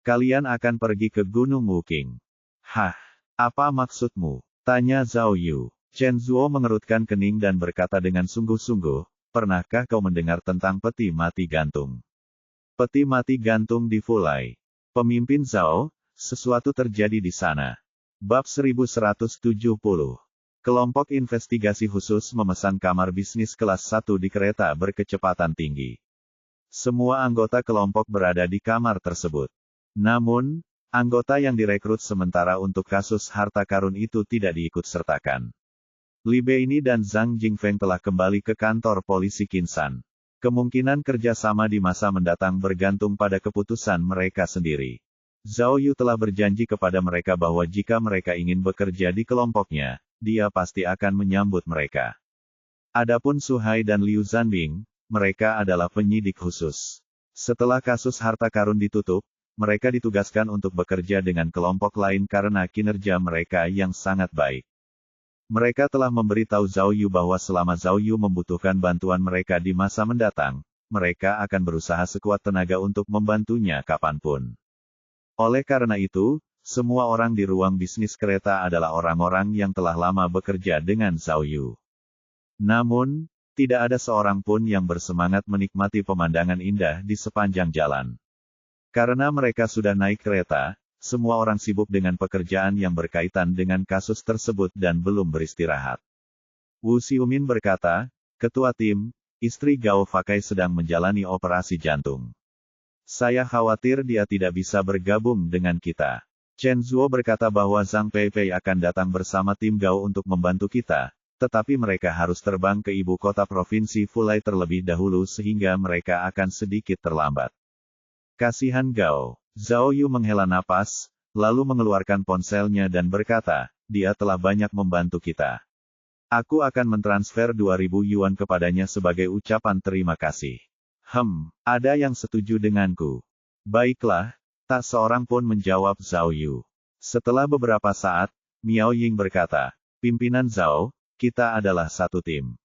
[SPEAKER 1] Kalian akan pergi ke Gunung Wuking. Hah, apa maksudmu? Tanya Zhao Yu. Chen Zuo mengerutkan kening dan berkata dengan sungguh-sungguh, pernahkah kau mendengar tentang peti mati gantung? Peti mati gantung di Fulai. Pemimpin Zhao, sesuatu terjadi di sana. Bab 1170. Kelompok investigasi khusus memesan kamar bisnis kelas 1 di kereta berkecepatan tinggi. Semua anggota kelompok berada di kamar tersebut. Namun, anggota yang direkrut sementara untuk kasus harta karun itu tidak diikut-sertakan. Li Beini dan Zhang Jingfeng telah kembali ke kantor polisi Qinsan. Kemungkinan kerjasama di masa mendatang bergantung pada keputusan mereka sendiri. Zhao Yu telah berjanji kepada mereka bahwa jika mereka ingin bekerja di kelompoknya, dia pasti akan menyambut mereka. Adapun Su Hai dan Liu Zanbing, mereka adalah penyidik khusus. Setelah kasus harta karun ditutup, mereka ditugaskan untuk bekerja dengan kelompok lain karena kinerja mereka yang sangat baik. Mereka telah memberitahu Zhao Yu bahwa selama Zhao Yu membutuhkan bantuan mereka di masa mendatang, mereka akan berusaha sekuat tenaga untuk membantunya kapanpun. Oleh karena itu, semua orang di ruang bisnis kereta adalah orang-orang yang telah lama bekerja dengan Zhao Yu. Namun, tidak ada seorang pun yang bersemangat menikmati pemandangan indah di sepanjang jalan. Karena mereka sudah naik kereta, semua orang sibuk dengan pekerjaan yang berkaitan dengan kasus tersebut dan belum beristirahat. Wu Xiumin berkata, Ketua tim, istri Gao Fakai sedang menjalani operasi jantung. Saya khawatir dia tidak bisa bergabung dengan kita. Chen Zuo berkata bahwa Zhang Peipei akan datang bersama tim Gao untuk membantu kita, tetapi mereka harus terbang ke ibu kota provinsi Fulai terlebih dahulu sehingga mereka akan sedikit terlambat. Kasihan Gao. Zhao Yu menghela napas, lalu mengeluarkan ponselnya dan berkata, dia telah banyak membantu kita. Aku akan mentransfer 2.000 yuan kepadanya sebagai ucapan terima kasih. Ada yang setuju denganku. Baiklah, tak seorang pun menjawab Zhao Yu. Setelah beberapa saat, Miao Ying berkata, pimpinan Zhao, kita adalah satu tim.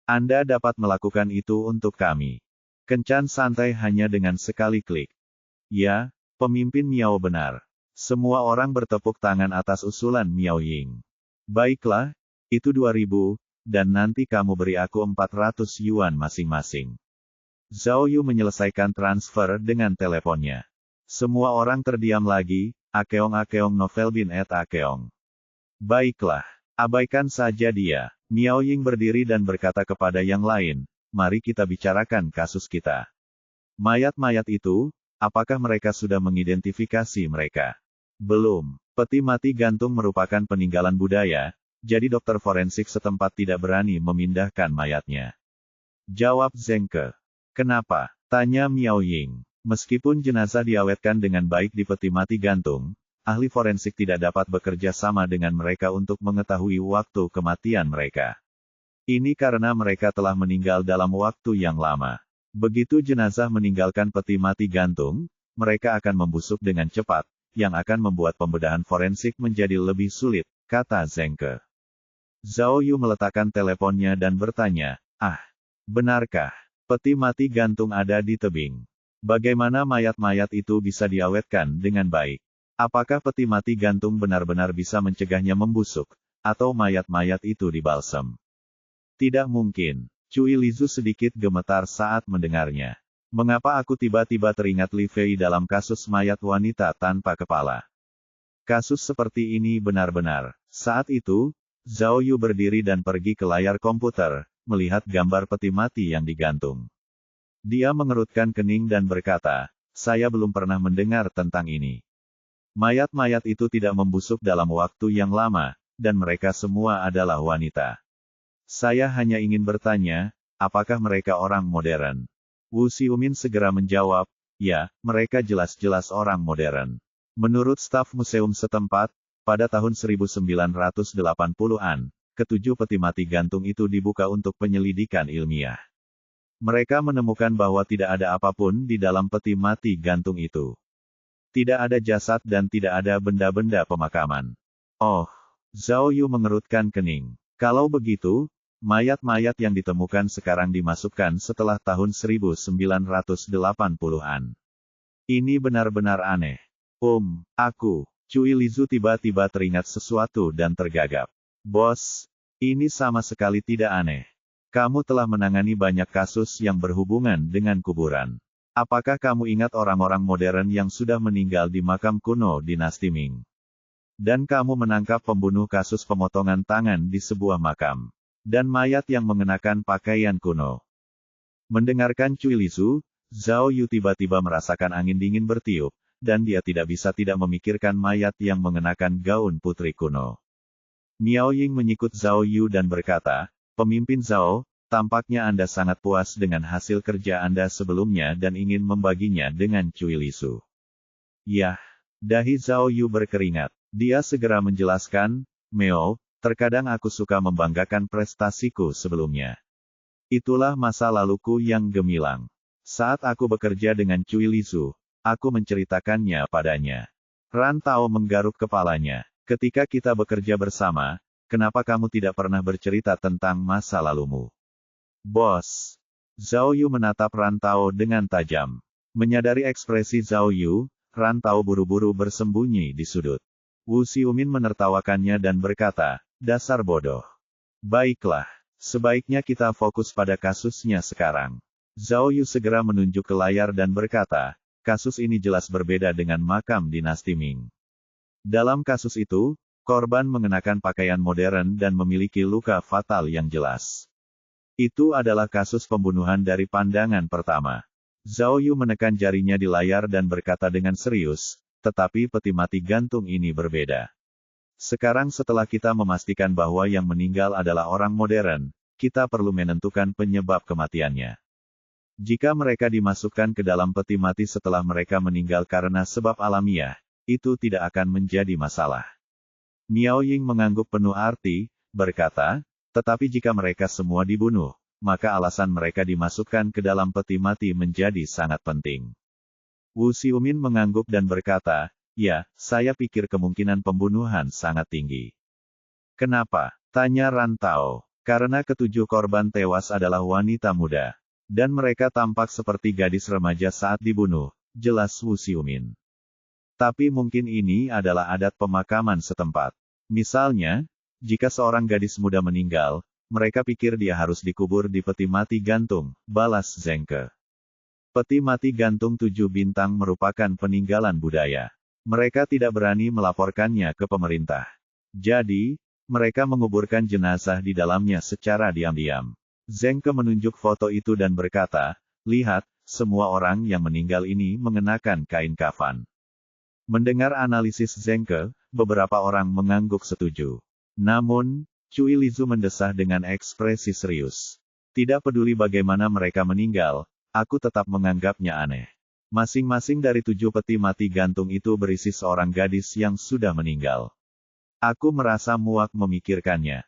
[SPEAKER 1] Anda dapat melakukan itu untuk kami. Kencan santai hanya dengan sekali klik. Ya, pemimpin Miao benar. Semua orang bertepuk tangan atas usulan Miao Ying. Baiklah, itu 2.000, dan nanti kamu beri aku 400 yuan masing-masing. Zhao Yu menyelesaikan transfer dengan teleponnya. Semua orang terdiam lagi, akeong novel bin et akeong. Baiklah, abaikan saja dia. Miao Ying berdiri dan berkata kepada yang lain, mari kita bicarakan kasus kita. Mayat-mayat itu, apakah mereka sudah mengidentifikasi mereka? Belum. Peti mati gantung merupakan peninggalan budaya, jadi dokter forensik setempat tidak berani memindahkan mayatnya. Jawab Zheng Ke. Kenapa? Tanya Miao Ying. Meskipun jenazah diawetkan dengan baik di peti mati gantung, ahli forensik tidak dapat bekerja sama dengan mereka untuk mengetahui waktu kematian mereka. Ini karena mereka telah meninggal dalam waktu yang lama. Begitu jenazah meninggalkan peti mati gantung, mereka akan membusuk dengan cepat, yang akan membuat pembedahan forensik menjadi lebih sulit, kata Zheng Ke. Zhao Yu meletakkan teleponnya dan bertanya, benarkah peti mati gantung ada di tebing? Bagaimana mayat-mayat itu bisa diawetkan dengan baik? Apakah peti mati gantung benar-benar bisa mencegahnya membusuk, atau mayat-mayat itu dibalsem? Tidak mungkin. Cui Lizu sedikit gemetar saat mendengarnya. Mengapa aku tiba-tiba teringat Li Fei dalam kasus mayat wanita tanpa kepala? Kasus seperti ini benar-benar. Saat itu, Zhao Yu berdiri dan pergi ke layar komputer, melihat gambar peti mati yang digantung. Dia mengerutkan kening dan berkata, saya belum pernah mendengar tentang ini. Mayat-mayat itu tidak membusuk dalam waktu yang lama, dan mereka semua adalah wanita. Saya hanya ingin bertanya, apakah mereka orang modern? Wu Xiumin segera menjawab, ya, mereka jelas-jelas orang modern. Menurut staf museum setempat, pada tahun 1980-an, ketujuh peti mati gantung itu dibuka untuk penyelidikan ilmiah. Mereka menemukan bahwa tidak ada apapun di dalam peti mati gantung itu. Tidak ada jasad dan tidak ada benda-benda pemakaman. Oh, Zhao Yu mengerutkan kening. Kalau begitu, mayat-mayat yang ditemukan sekarang dimasukkan setelah tahun 1980-an. Ini benar-benar aneh. Cui Lizu tiba-tiba teringat sesuatu dan tergagap. Bos, ini sama sekali tidak aneh. Kamu telah menangani banyak kasus yang berhubungan dengan kuburan. Apakah kamu ingat orang-orang modern yang sudah meninggal di makam kuno dinasti Ming? Dan kamu menangkap pembunuh kasus pemotongan tangan di sebuah makam. Dan mayat yang mengenakan pakaian kuno. Mendengarkan Cui Lizu, Zhao Yu tiba-tiba merasakan angin dingin bertiup, dan dia tidak bisa tidak memikirkan mayat yang mengenakan gaun putri kuno. Miao Ying menyikut Zhao Yu dan berkata, Pemimpin Zhao, tampaknya Anda sangat puas dengan hasil kerja Anda sebelumnya dan ingin membaginya dengan Cui Lizu. Yah, dahi Zhao Yu berkeringat. Dia segera menjelaskan, Meo, terkadang aku suka membanggakan prestasiku sebelumnya. Itulah masa laluku yang gemilang. Saat aku bekerja dengan Cui Lizu, aku menceritakannya padanya. Ran Tao menggaruk kepalanya. Ketika kita bekerja bersama, kenapa kamu tidak pernah bercerita tentang masa lalumu? Bos. Zhao Yu menatap Ran Tao dengan tajam. Menyadari ekspresi Zhao Yu, Ran Tao buru-buru bersembunyi di sudut. Wu Xiumin menertawakannya dan berkata, dasar bodoh. Baiklah, sebaiknya kita fokus pada kasusnya sekarang. Zhao Yu segera menunjuk ke layar dan berkata, kasus ini jelas berbeda dengan makam dinasti Ming. Dalam kasus itu, korban mengenakan pakaian modern dan memiliki luka fatal yang jelas. Itu adalah kasus pembunuhan dari pandangan pertama. Zhao Yu menekan jarinya di layar dan berkata dengan serius, tetapi peti mati gantung ini berbeda. Sekarang setelah kita memastikan bahwa yang meninggal adalah orang modern, kita perlu menentukan penyebab kematiannya. Jika mereka dimasukkan ke dalam peti mati setelah mereka meninggal karena sebab alamiah, itu tidak akan menjadi masalah. Miao Ying mengangguk penuh arti, berkata, tetapi jika mereka semua dibunuh, maka alasan mereka dimasukkan ke dalam peti mati menjadi sangat penting. Wu Xiumin mengangguk dan berkata, ya, saya pikir kemungkinan pembunuhan sangat tinggi. Kenapa? Tanya Ran Tao. Karena ketujuh korban tewas adalah wanita muda. Dan mereka tampak seperti gadis remaja saat dibunuh, jelas Wu Xiumin. Tapi mungkin ini adalah adat pemakaman setempat. Misalnya, jika seorang gadis muda meninggal, mereka pikir dia harus dikubur di peti mati gantung, balas Zheng Ke. Peti mati gantung 7 bintang merupakan peninggalan budaya. Mereka tidak berani melaporkannya ke pemerintah. Jadi, mereka menguburkan jenazah di dalamnya secara diam-diam. Zheng Ke menunjuk foto itu dan berkata, lihat, semua orang yang meninggal ini mengenakan kain kafan. Mendengar analisis Zheng Ke, Beberapa orang mengangguk setuju. Namun, Cui Lizu mendesah dengan ekspresi serius. Tidak peduli bagaimana mereka meninggal, aku tetap menganggapnya aneh. Masing-masing dari 7 peti mati gantung itu berisi seorang gadis yang sudah meninggal. Aku merasa muak memikirkannya.